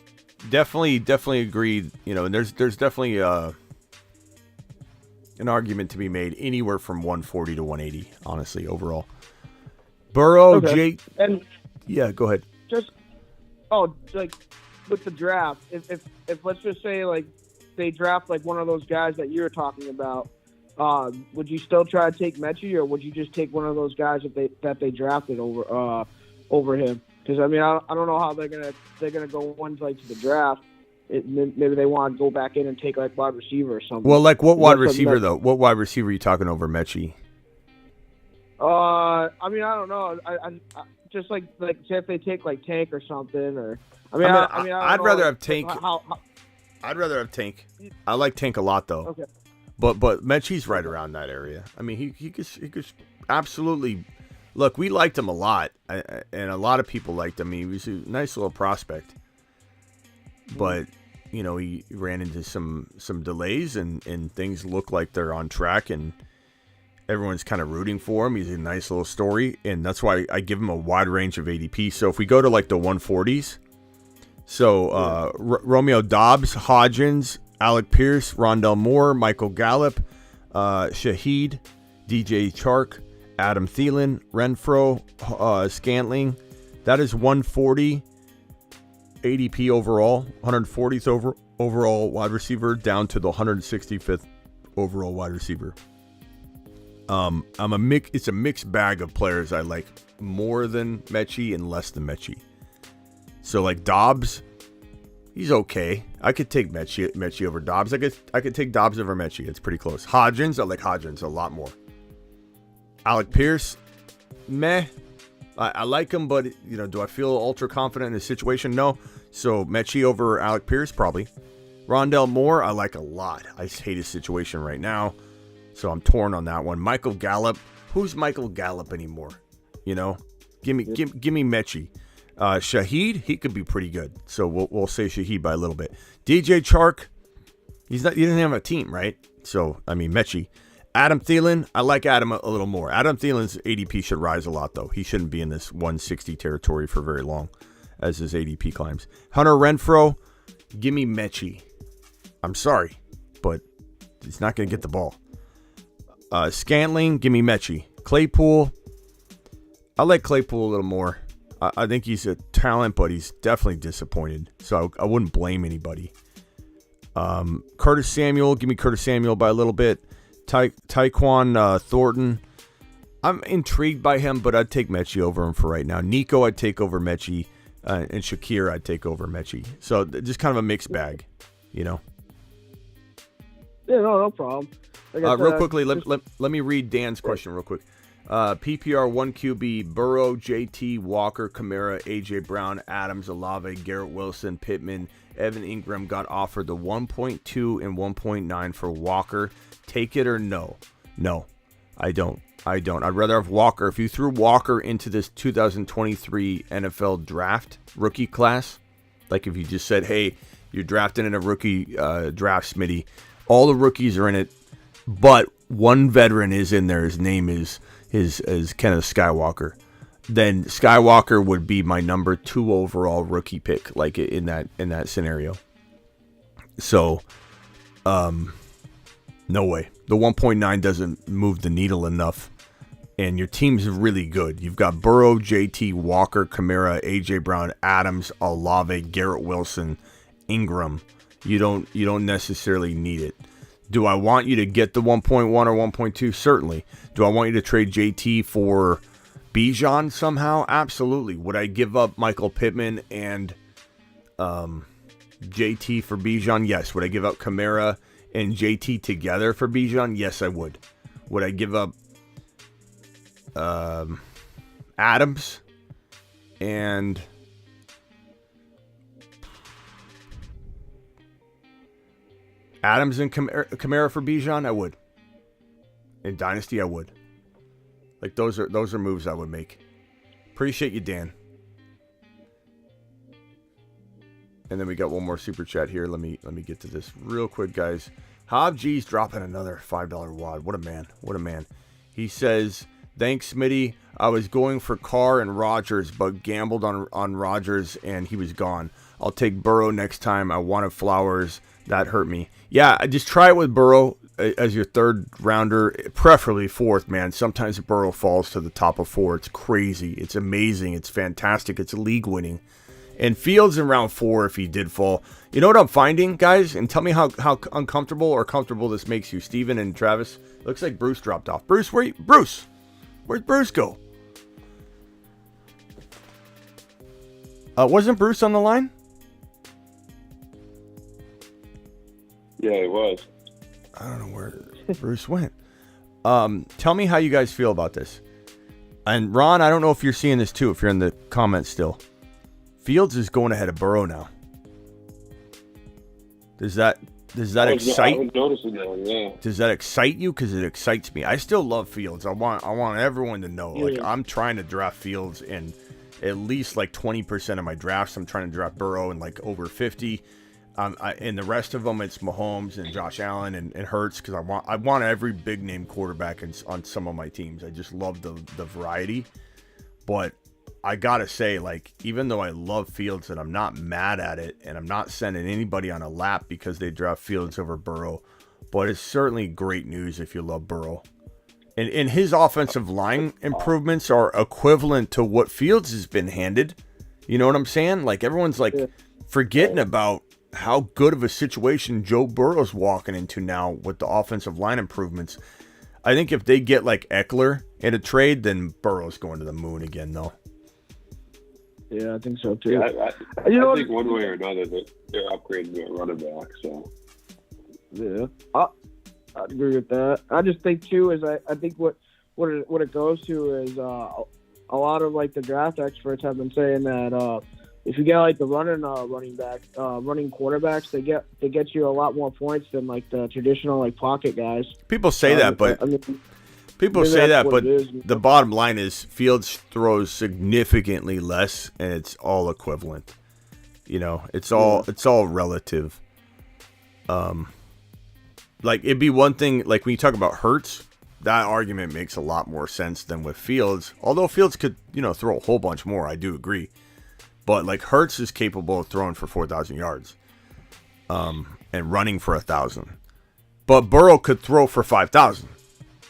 definitely agree. You know, and there's definitely an argument to be made anywhere from 140 to 180, honestly, overall. Burrow, Okay. And yeah, go ahead. like with the draft, if let's just say like they draft like one of those guys that you were talking about, would you still try to take Metchie, or would you just take one of those guys that they drafted over him? Because I mean, I don't know how they're gonna go ones like to the draft. Maybe they want to go back in and take like wide receiver or something. Well, like what wide That's receiver a- though? What wide receiver are you talking over Metchie? I mean, I don't know. I just like say if they take like Tank or something, or I I'd don't know, rather like, have Tank. I'd rather have Tank. I like Tank a lot though. Okay. But Metchie's right around that area. I mean, he could absolutely. Look, we liked him a lot, and a lot of people liked him. He was a nice little prospect. But you know, he ran into some delays, and things look like they're on track, and everyone's kind of rooting for him. He's a nice little story, and that's why I give him a wide range of ADP. So if we go to like the 140s, so Romeo Dobbs, Hodgins, Alec Pierce, Rondell Moore, Michael Gallup, Shaheed, DJ Chark, Adam Thielen, Renfro, Scantling. That is 140 ADP overall, 140th overall wide receiver down to the 165th overall wide receiver. It's a mixed bag of players I like more than Metchie and less than Metchie. So like Dobbs, he's okay. I could take Metchie over Dobbs. I could take Dobbs over Metchie. It's pretty close. Hodgins, I like Hodgins a lot more. Alec Pierce, meh. I like him, but you know, do I feel ultra confident in his situation? No. So Metchie over Alec Pierce, probably. Rondell Moore, I like a lot. I hate his situation right now, so I'm torn on that one. Michael Gallup, who's Michael Gallup anymore? You know, give me Metchie. Shaheed, he could be pretty good. So we'll say Shaheed by a little bit. DJ Chark, he doesn't have a team, right? So I mean Metchie. Adam Thielen, I like Adam a little more. Adam Thielen's ADP should rise a lot though. He shouldn't be in this 160 territory for very long as his ADP climbs. Hunter Renfro, give me Metchie. I'm sorry, but he's not going to get the ball. Scantling, give me Metchie. Claypool, I like Claypool a little more. I think he's a talent, but he's definitely disappointed. So I wouldn't blame anybody. Curtis Samuel, give me Curtis Samuel by a little bit. Tyquan Thornton, I'm intrigued by him, but I'd take Metchie over him for right now. Nico, I'd take over Metchie. And Shakir, I'd take over Metchie. So just kind of a mixed bag, you know. Yeah, no problem. Real quickly, let me read Dan's question real quick. PPR 1QB, Burrow, JT, Walker, Kamara, AJ Brown, Adams, Olave, Garrett Wilson, Pittman, Evan Ingram got offered the 1.2 and 1.9 for Walker. Take it or no? No, I don't. I'd rather have Walker. If you threw Walker into this 2023 NFL draft rookie class, like if you just said, hey, you're drafting in a rookie draft, Smitty, all the rookies are in it, but one veteran is in there. His name is Kenneth Skywalker. Then Skywalker would be my number 2 overall rookie pick, like in that scenario. So, no way. The 1.9 doesn't move the needle enough, and your team's really good. You've got Burrow, JT, Walker, Kamara, AJ Brown, Adams, Olave, Garrett Wilson, Ingram. You don't necessarily need it. Do I want you to get the 1.1 or 1.2? Certainly. Do I want you to trade JT for Bijan somehow? Absolutely. Would I give up Michael Pittman and JT for Bijan? Yes. Would I give up Kamara and JT together for Bijan? Yes, I would. Would I give up Adams and Kamara for Bijan? I would. In Dynasty, I would. Like those are moves I would make. Appreciate you, Dan. And then we got one more super chat here. Let me get to this real quick, guys. Hob G's dropping another $5 wad. What a man. What a man. He says, thanks, Smitty. I was going for Carr and Rodgers, but gambled on Rodgers, and he was gone. I'll take Burrow next time. I wanted Flowers. That hurt me. Yeah, just try it with Burrow as your third rounder, preferably fourth, man. Sometimes Burrow falls to the top of 4. It's crazy. It's amazing. It's fantastic. It's league winning. And Fields in round 4 if he did fall. You know what I'm finding, guys? And tell me how uncomfortable or comfortable this makes you. Steven and Travis. Looks like Bruce dropped off. Bruce, where'd Bruce go? Wasn't Bruce on the line? Yeah, it was. I don't know where Bruce went. Tell me how you guys feel about this. And Ron, I don't know if you're seeing this too, if you're in the comments still. Fields is going ahead of Burrow now. Does that excite? I was noticing that, yeah. Does that excite you? Because it excites me. I still love Fields. I want everyone to know. Yeah. Like, I'm trying to draft Fields in at least like 20% of my drafts. I'm trying to draft Burrow in like over 50. And the rest of them, it's Mahomes and Josh Allen and Hurts, because I want every big name quarterback on some of my teams. I just love the variety. But I gotta say, like, even though I love Fields and I'm not mad at it, and I'm not sending anybody on a lap because they draft Fields over Burrow, but it's certainly great news if you love Burrow. And his offensive line improvements are equivalent to what Fields has been handed. You know what I'm saying? Like, everyone's like forgetting about how good of a situation Joe Burrow's walking into now with the offensive line improvements. I think if they get like Eckler in a trade, then Burrow's going to the moon again, though. Yeah, I think so too. Yeah, I think one way or another that they're upgrading to a running back. So yeah, I agree with that. I just think too is I think what it goes to is a lot of like the draft experts have been saying that if you get like the running quarterbacks, they get you a lot more points than like the traditional like pocket guys. People say that, but the bottom line is Fields throws significantly less, and it's all equivalent. You know, it's all relative. Like, it'd be one thing, like when you talk about Hurts, that argument makes a lot more sense than with Fields. Although Fields could, throw a whole bunch more, I do agree. But like Hurts is capable of throwing for 4,000 yards, and running for 1,000. But Burrow could throw for 5,000.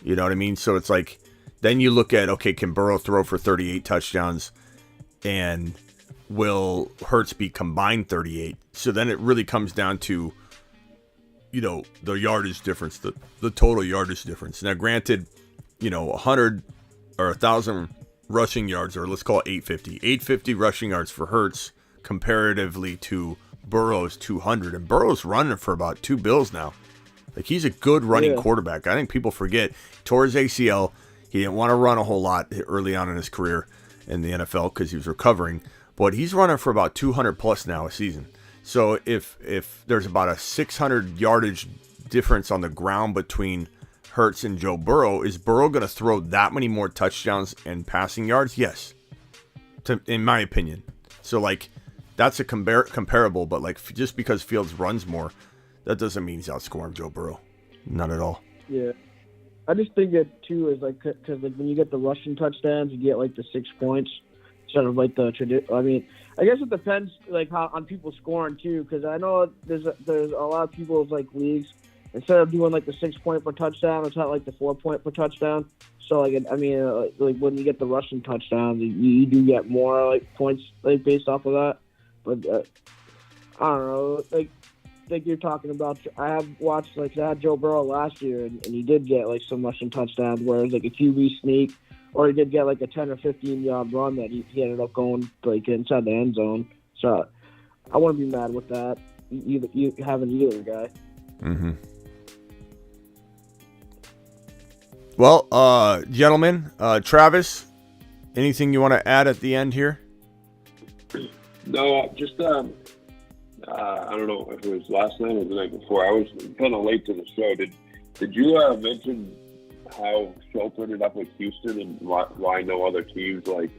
You know what I mean? So it's like, then you look at, okay, can Burrow throw for 38 touchdowns, and will Hurts be combined 38? So then it really comes down to, the yardage difference, the total yardage difference. Now, granted, 100 or 1,000 rushing yards, or let's call it 850 rushing yards for Hurts comparatively to Burrow's 200. And Burrow's running for about $2 billion now. Like, he's a good running quarterback. I think people forget. He tore his ACL. He didn't want to run a whole lot early on in his career in the NFL because he was recovering. But he's running for about 200 plus now a season. So if there's about a 600 yardage difference on the ground between Hurts and Joe Burrow, is Burrow going to throw that many more touchdowns and passing yards? Yes, in my opinion. So, like, that's a comparable, but, like, just because Fields runs more, that doesn't mean he's outscoring Joe Burrow. Not at all. Yeah. I just think it, too, is, like, because, like, when you get the rushing touchdowns, you get, like, the 6 points instead of, like, the traditional. I mean, I guess it depends, like, how on people scoring, too, because I know there's a lot of people's, like, leagues, instead of doing, like, the 6 point per touchdown, it's not, like, the 4 point per touchdown. So, like, I mean, like, when you get the rushing touchdowns, you do get more, like, points, like, based off of that. But, I don't know, like you're talking about, I have watched, like, I had Joe Burrow last year, and he did get, like, some rushing touchdowns where it was, like, a QB sneak or he did get like a 10 or 15 yard run that he ended up going like inside the end zone. So I wouldn't be mad with that. You having either guy. Mm-hmm. Well, gentlemen, Travis, anything you want to add at the end here? No, just I don't know if it was last night or the night before. I was kind of late to the show. Did you mention how Schultz ended up with Houston and why no other teams like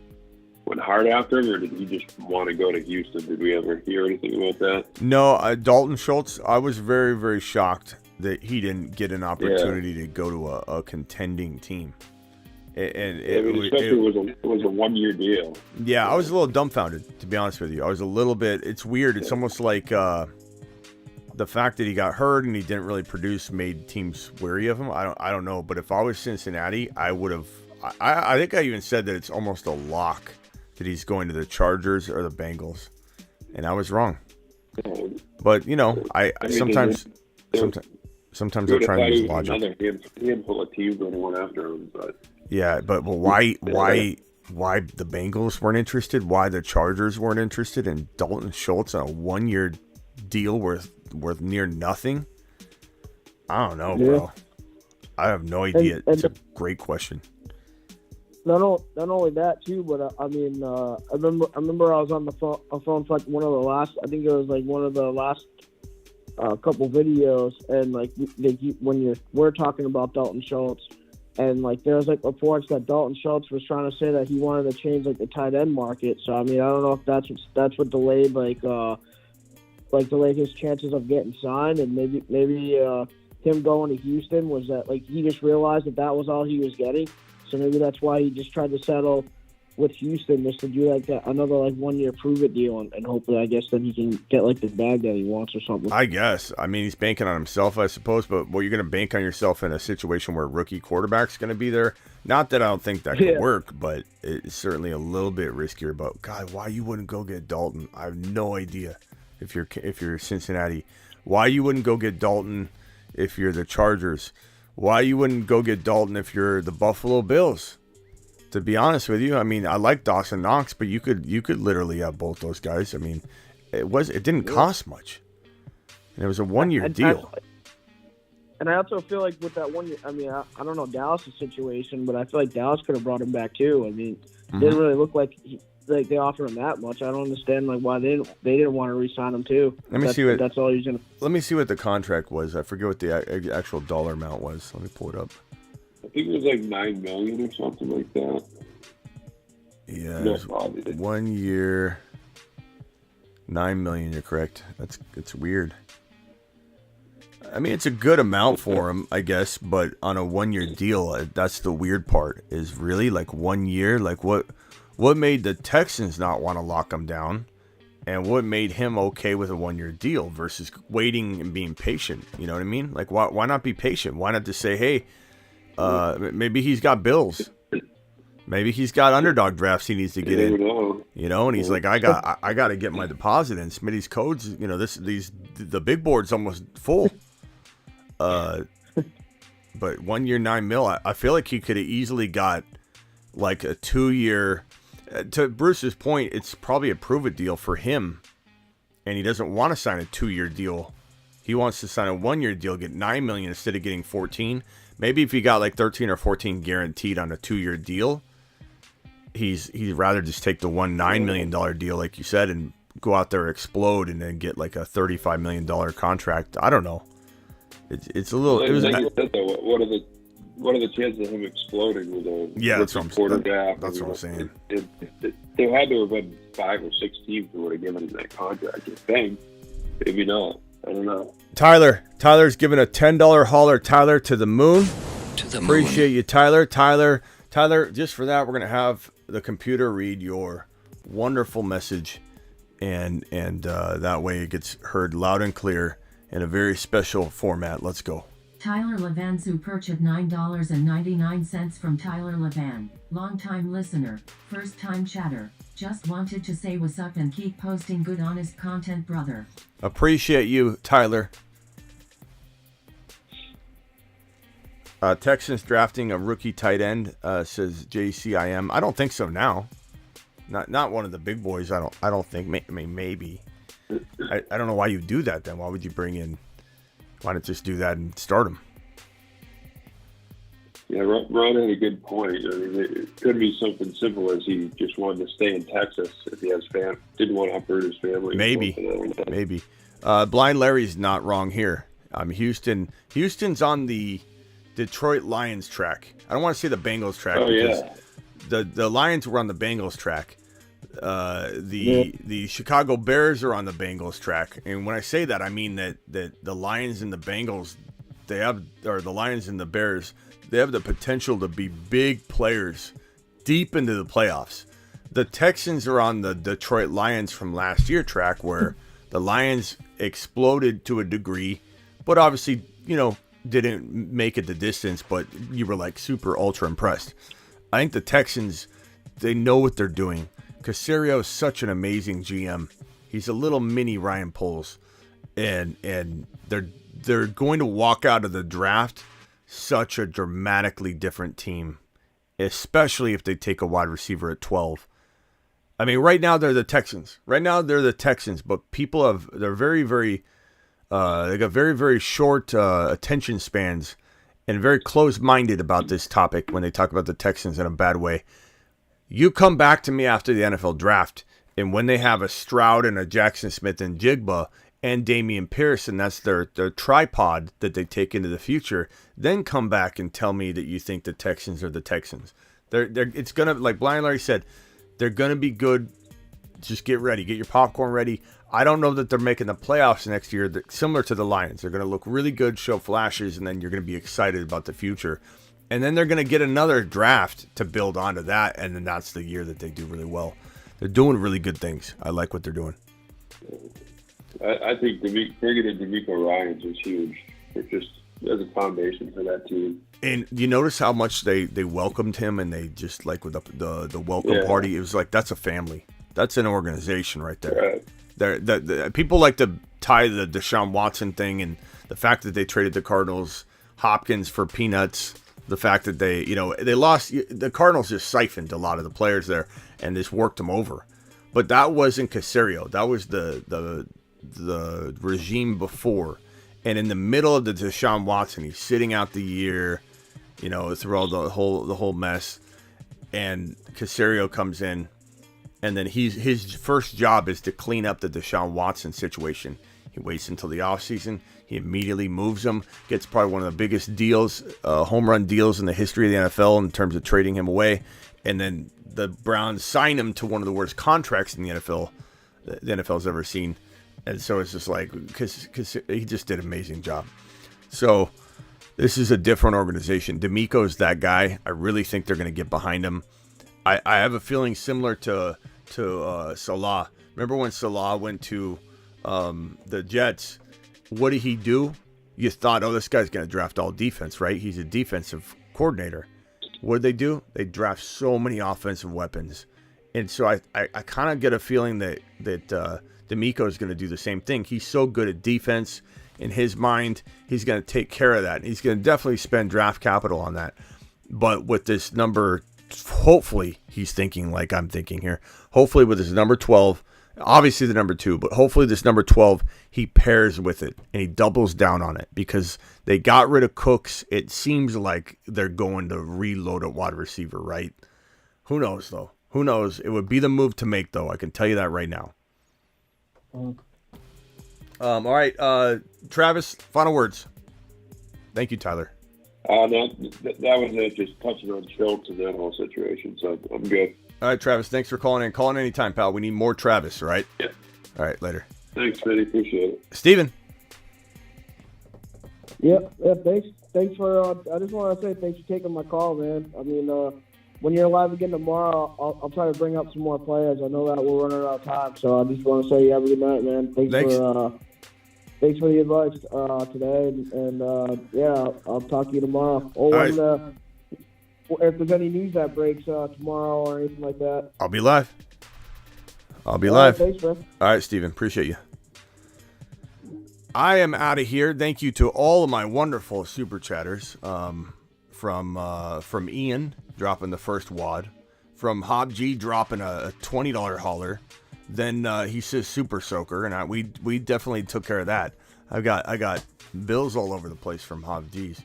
went hard after him, or did he just want to go to Houston? Did we ever hear anything about that? No, Dalton Schultz. I was very, very shocked that he didn't get an opportunity to go to a contending team. It was a 1 year deal. Yeah, I was a little dumbfounded, to be honest with you. I was a little bit. It's weird. It's almost like the fact that he got hurt and he didn't really produce made teams wary of him. I don't know, but if I was Cincinnati, I would have. I think I even said that it's almost a lock that he's going to the Chargers or the Bengals, and I was wrong. But I sometimes I'm trying to use logic. He had full of teams when he went after him, but. Yeah, but why the Bengals weren't interested? Why the Chargers weren't interested in Dalton Schultz on a 1 year deal worth near nothing? I don't know, bro. I have no idea. It's a great question. Not only that too, but I remember I was on the phone for like one of the last. I think it was like one of the last couple videos, and like when we're talking about Dalton Schultz. And like there was like reports that Dalton Schultz was trying to say that he wanted to change like the tight end market. So I mean I don't know if that's what delayed delayed his chances of getting signed, and maybe him going to Houston was that like he just realized that was all he was getting. So maybe that's why he just tried to settle with Houston, just to do like another like 1 year prove it deal, and hopefully I guess then he can get like the bag that he wants or something. I guess. I mean, he's banking on himself, I suppose, but you're going to bank on yourself in a situation where a rookie quarterback's going to be there. Not that I don't think that could work, but it's certainly a little bit riskier. But God, why you wouldn't go get Dalton? I have no idea. If you're Cincinnati, why you wouldn't go get Dalton if you're the Chargers? Why you wouldn't go get Dalton if you're the Buffalo Bills? To be honest with you, I mean, I like Dawson Knox, but you could literally have both those guys. I mean, it didn't cost much, and it was a 1 year deal. And I also feel like with that 1 year, I mean, I don't know Dallas' situation, but I feel like Dallas could have brought him back too. I mean, it didn't really look like they offered him that much. I don't understand like why they didn't want to re-sign him too. That's all he's gonna. Let me see what the contract was. I forget what the actual dollar amount was. Let me pull it up. I think it was like $9 million or something like that. Yeah, 1 year, $9 million. You're correct. It's weird. I mean, it's a good amount for him, I guess, but on a 1 year deal, that's the weird part. Is really like 1 year. Like what made the Texans not want to lock him down, and what made him okay with a 1 year deal versus waiting and being patient? You know what I mean? Like why not be patient? Why not just say, hey? Maybe he's got bills. Maybe he's got underdog drafts he needs to get in. And he's like, I got to get my deposit in. Smitty's codes. The big board's almost full. But 1 year, $9 million. I feel like he could have easily got like a 2 year. To Bruce's point, it's probably a prove it deal for him, and he doesn't want to sign a 2 year deal. He wants to sign a 1 year deal, get $9 million instead of getting 14. Maybe if he got like 13 or 14 guaranteed on a 2 year deal, he'd rather just take the $9 million deal, like you said, and go out there, explode, and then get like a $35 million contract. I don't know. It's a little. What are the chances of him exploding with a that's what I'm saying. There had to have been 5 or 6 teams who would have given him that contract. You think? Maybe not. I don't know. Tyler's giving a $10 hauler. Tyler to the moon. Appreciate you, Tyler. Tyler, just for that, we're gonna have the computer read your wonderful message, and that way it gets heard loud and clear in a very special format. Let's go. Tyler Levanzu purchased $9.99 from Tyler Levan, longtime listener, first time chatter. Just wanted to say what's up and keep posting good honest content, brother. Appreciate you, Tyler. Texans drafting a rookie tight end, says JCIM. I don't think so now. Not one of the big boys. I don't think. Maybe. I don't know why you do that then. Why would you bring in? Why not just do that and start him? Yeah, Ron had a good point. I mean, it could be something simple as he just wanted to stay in Texas if he has didn't want to uproot his family. Maybe. Blind Larry's not wrong here. Houston's on the Detroit Lions track. I don't want to say the Bengals track the Lions were on the Bengals track. The Chicago Bears are on the Bengals track, and when I say that, I mean that the Lions and the Bengals, the Lions and the Bears, they have the potential to be big players deep into the playoffs. The Texans are on the Detroit Lions from last year track, where the Lions exploded to a degree, but obviously, didn't make it the distance, but you were like super ultra impressed. I think the Texans, they know what they're doing. Caserio is such an amazing GM. He's a little mini Ryan Poles, and they're going to walk out of the draft such a dramatically different team, especially if they take a wide receiver at 12. I mean, right now they're the Texans. But they're very, very, they got very, very short attention spans and very close-minded about this topic when they talk about the Texans in a bad way. You come back to me after the NFL draft, and when they have a Stroud and a Jackson Smith and Jigba and Damian Pierce, and that's their tripod that they take into the future, then come back and tell me that you think the Texans are the Texans. It's gonna, like Blind Larry said, they're gonna be good. Just get ready, get your popcorn ready. I don't know that they're making the playoffs next year. Similar to the Lions, they're gonna look really good, show flashes, and then you're gonna be excited about the future. And then they're gonna get another draft to build onto that, and then that's the year that they do really well. They're doing really good things. I like what they're doing. I think bringing in DeMeco Ryans is huge. It's just as a foundation for that team. And you notice how much they welcomed him, and they just like with the welcome party. It was like, that's a family. That's an organization right there. Right. People like to tie the Deshaun Watson thing and the fact that they traded the Cardinals Hopkins for peanuts. The fact that they lost, the Cardinals just siphoned a lot of the players there and just worked them over. But that wasn't Caserio. That was the regime before. And in the middle of the Deshaun Watson, he's sitting out the year, through all the whole mess. And Caserio comes in, and then his first job is to clean up the Deshaun Watson situation. He waits until the offseason. He immediately moves him, gets probably one of the biggest deals, home run deals in the history of the NFL in terms of trading him away. And then the Browns sign him to one of the worst contracts in the NFL's ever seen. And so it's just like, because he just did an amazing job. So this is a different organization. DeMeco's that guy. I really think they're going to get behind him. I have a feeling similar to Salah. Remember when Salah went to the Jets? What did he do? You thought, this guy's going to draft all defense, right? He's a defensive coordinator. What did they do? They draft so many offensive weapons. And so I kind of get a feeling that DeMeco is going to do the same thing. He's so good at defense. In his mind, he's going to take care of that. And he's going to definitely spend draft capital on that. But with this number, hopefully, he's thinking like I'm thinking here. Hopefully with his number 12, obviously the number 2, but hopefully this number 12, he pairs with it and he doubles down on it because they got rid of Cooks. It seems like they're going to reload at wide receiver, right? Who knows, though? Who knows? It would be the move to make, though. I can tell you that right now. All right, Travis, final words. Thank you, Tyler. That was it, just touching on Schultz and that whole situation, so I'm good. All right, Travis, thanks for calling in. Call in anytime, pal. We need more Travis, all right? Yeah. All right, later. Thanks, Vinny. Appreciate it. Steven. Yep, thanks for, I just want to say thanks for taking my call, man. I mean, when you're live again tomorrow, I'll try to bring up some more players. I know that we're running out of time, so I just want to say you have a good night, man. Thanks for the advice today, and yeah, I'll talk to you tomorrow. Or if there's any news that breaks tomorrow or anything like that. I'll be live. Live. Thanks, man. All right, Steven. Appreciate you. I am out of here. Thank you to all of my wonderful super chatters. from Ian dropping the first wad, from Hob G dropping a $20 hauler. Then he says Super Soaker, and we definitely took care of that. I got bills all over the place from Hob G's.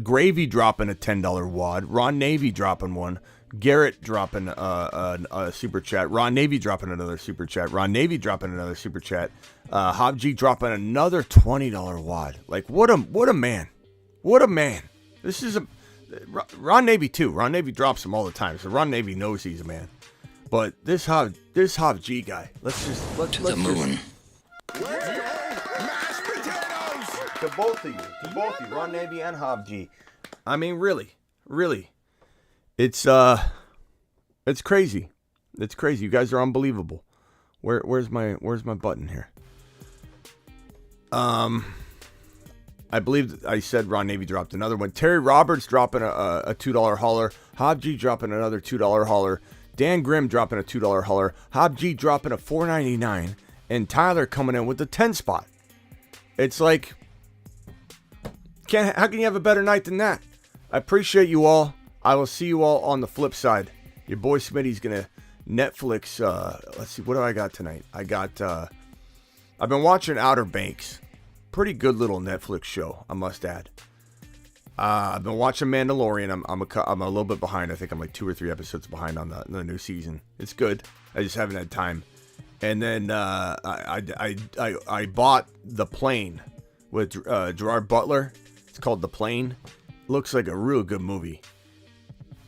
Gravy dropping a $10 wad. Ron Navy dropping one. Garrett dropping a super chat. Ron Navy dropping another super chat. Ron Navy dropping another super chat. Hob G dropping another $20 wad. Like, what a man. What a man. This is Ron Navy too. Ron Navy drops them all the time, so Ron Navy knows he's a man. But this Hob G guy, let's the moon. Mashed potatoes! To both of you, Ron Navy and Hob G. I mean, really, it's crazy. It's crazy. You guys are unbelievable. Where's my button here? I believe I said Ron Navy dropped another one. Terry Roberts dropping a $2 hauler. Hob G dropping another $2 hauler. Dan Grimm dropping a $2 hauler. Hob G dropping a $4.99. And Tyler coming in with the 10 spot. It's like, how can you have a better night than that? I appreciate you all. I will see you all on the flip side. Your boy Smitty's going to Netflix. Let's see, what do I got tonight? I've been watching Outer Banks. Pretty good little Netflix show, I must add. I've been watching Mandalorian. I'm a little bit behind. I think I'm like 2 or 3 episodes behind on the new season. It's good. I just haven't had time. And then I bought The Plane with Gerard Butler. It's called The Plane. Looks like a real good movie.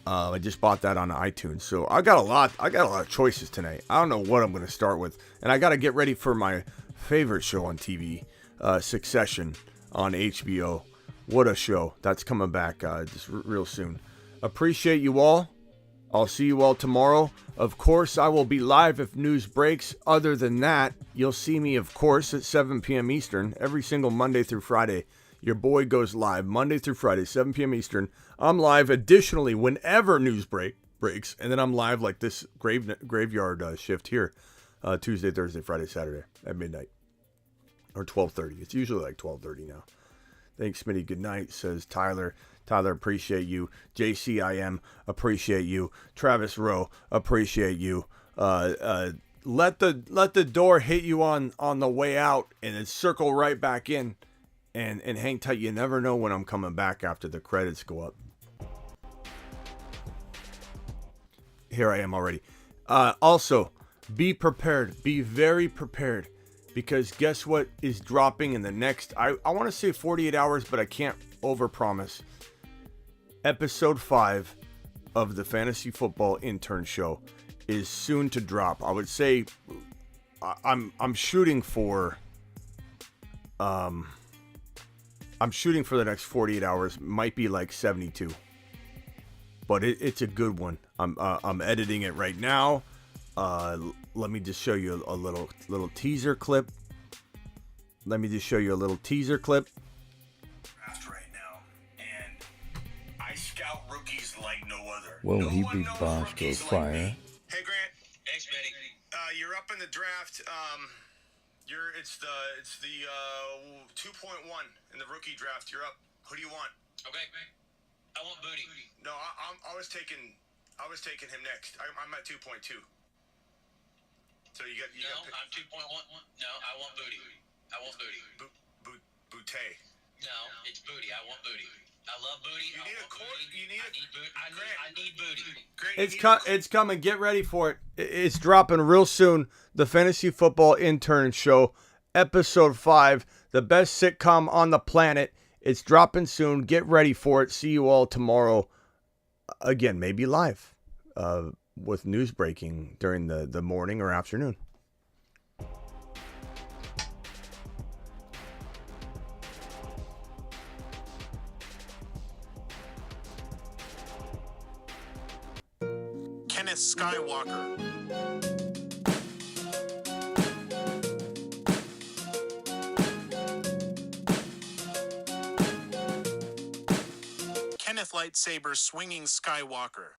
I just bought that on iTunes. So I got a lot of choices tonight. I don't know what I'm going to start with. And I got to get ready for my favorite show on TV, Succession on HBO. What a show. That's coming back just real soon. Appreciate you all. I'll see you all tomorrow. Of course, I will be live if news breaks. Other than that, you'll see me, of course, at 7 p.m. Eastern every single Monday through Friday. Your boy goes live Monday through Friday, 7 p.m. Eastern. I'm live additionally whenever news breaks. And then I'm live like this graveyard shift here. Tuesday, Thursday, Friday, Saturday at midnight. Or 12:30. It's usually like 12:30 now. Thanks, Smitty. Good night, says Tyler. Tyler, appreciate you. JCIM, appreciate you. Travis Rowe, appreciate you. Let the door hit you on the way out and then circle right back in and hang tight. You never know when I'm coming back after the credits go up. Here I am already. Also, be prepared. Be very prepared. Because guess what is dropping in the next, I want to say 48 hours, but I can't overpromise. Episode 5 of the Fantasy Football Intern Show is soon to drop. I would say I'm shooting for the next 48 hours. Might be like 72. But it's a good one. I'm editing it right now. Let me just show you a little teaser clip. Draft right now, and I scout rookies like no other. Will he be bossed or fired? Hey Grant. Thanks, Benny. You're up in the draft. It's the 2.1 in the rookie draft. You're up. Who do you want? Okay. I want Booty. No, I was taking him next. I'm at 2.2. So you got I'm 2.1. No, I want Booty. Booty. No, it's Booty. I want Booty. I love Booty. I need Booty. It's coming. Get ready for it. It's dropping real soon. The Fantasy Football Intern Show, episode 5, the best sitcom on the planet. It's dropping soon. Get ready for it. See you all tomorrow. Again, maybe live. With news breaking during the morning or afternoon. Kenneth Skywalker. Kenneth Lightsaber Swinging Skywalker.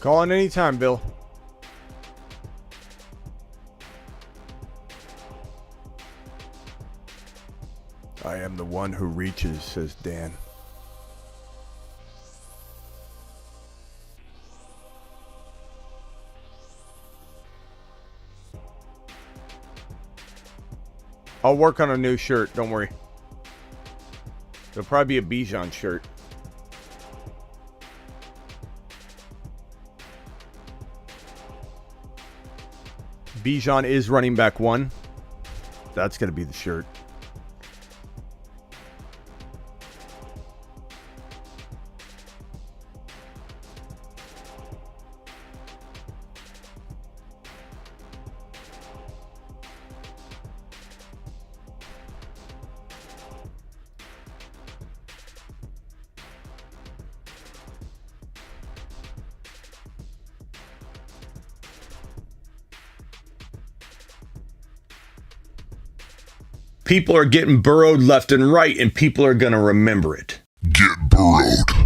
Call in anytime, Bill. I am the one who reaches, says Dan. I'll work on a new shirt, don't worry. It'll probably be a Bijan shirt. Bijan is running back 1. That's going to be the shirt. People are getting burrowed left and right, and people are going to remember it. Get burrowed.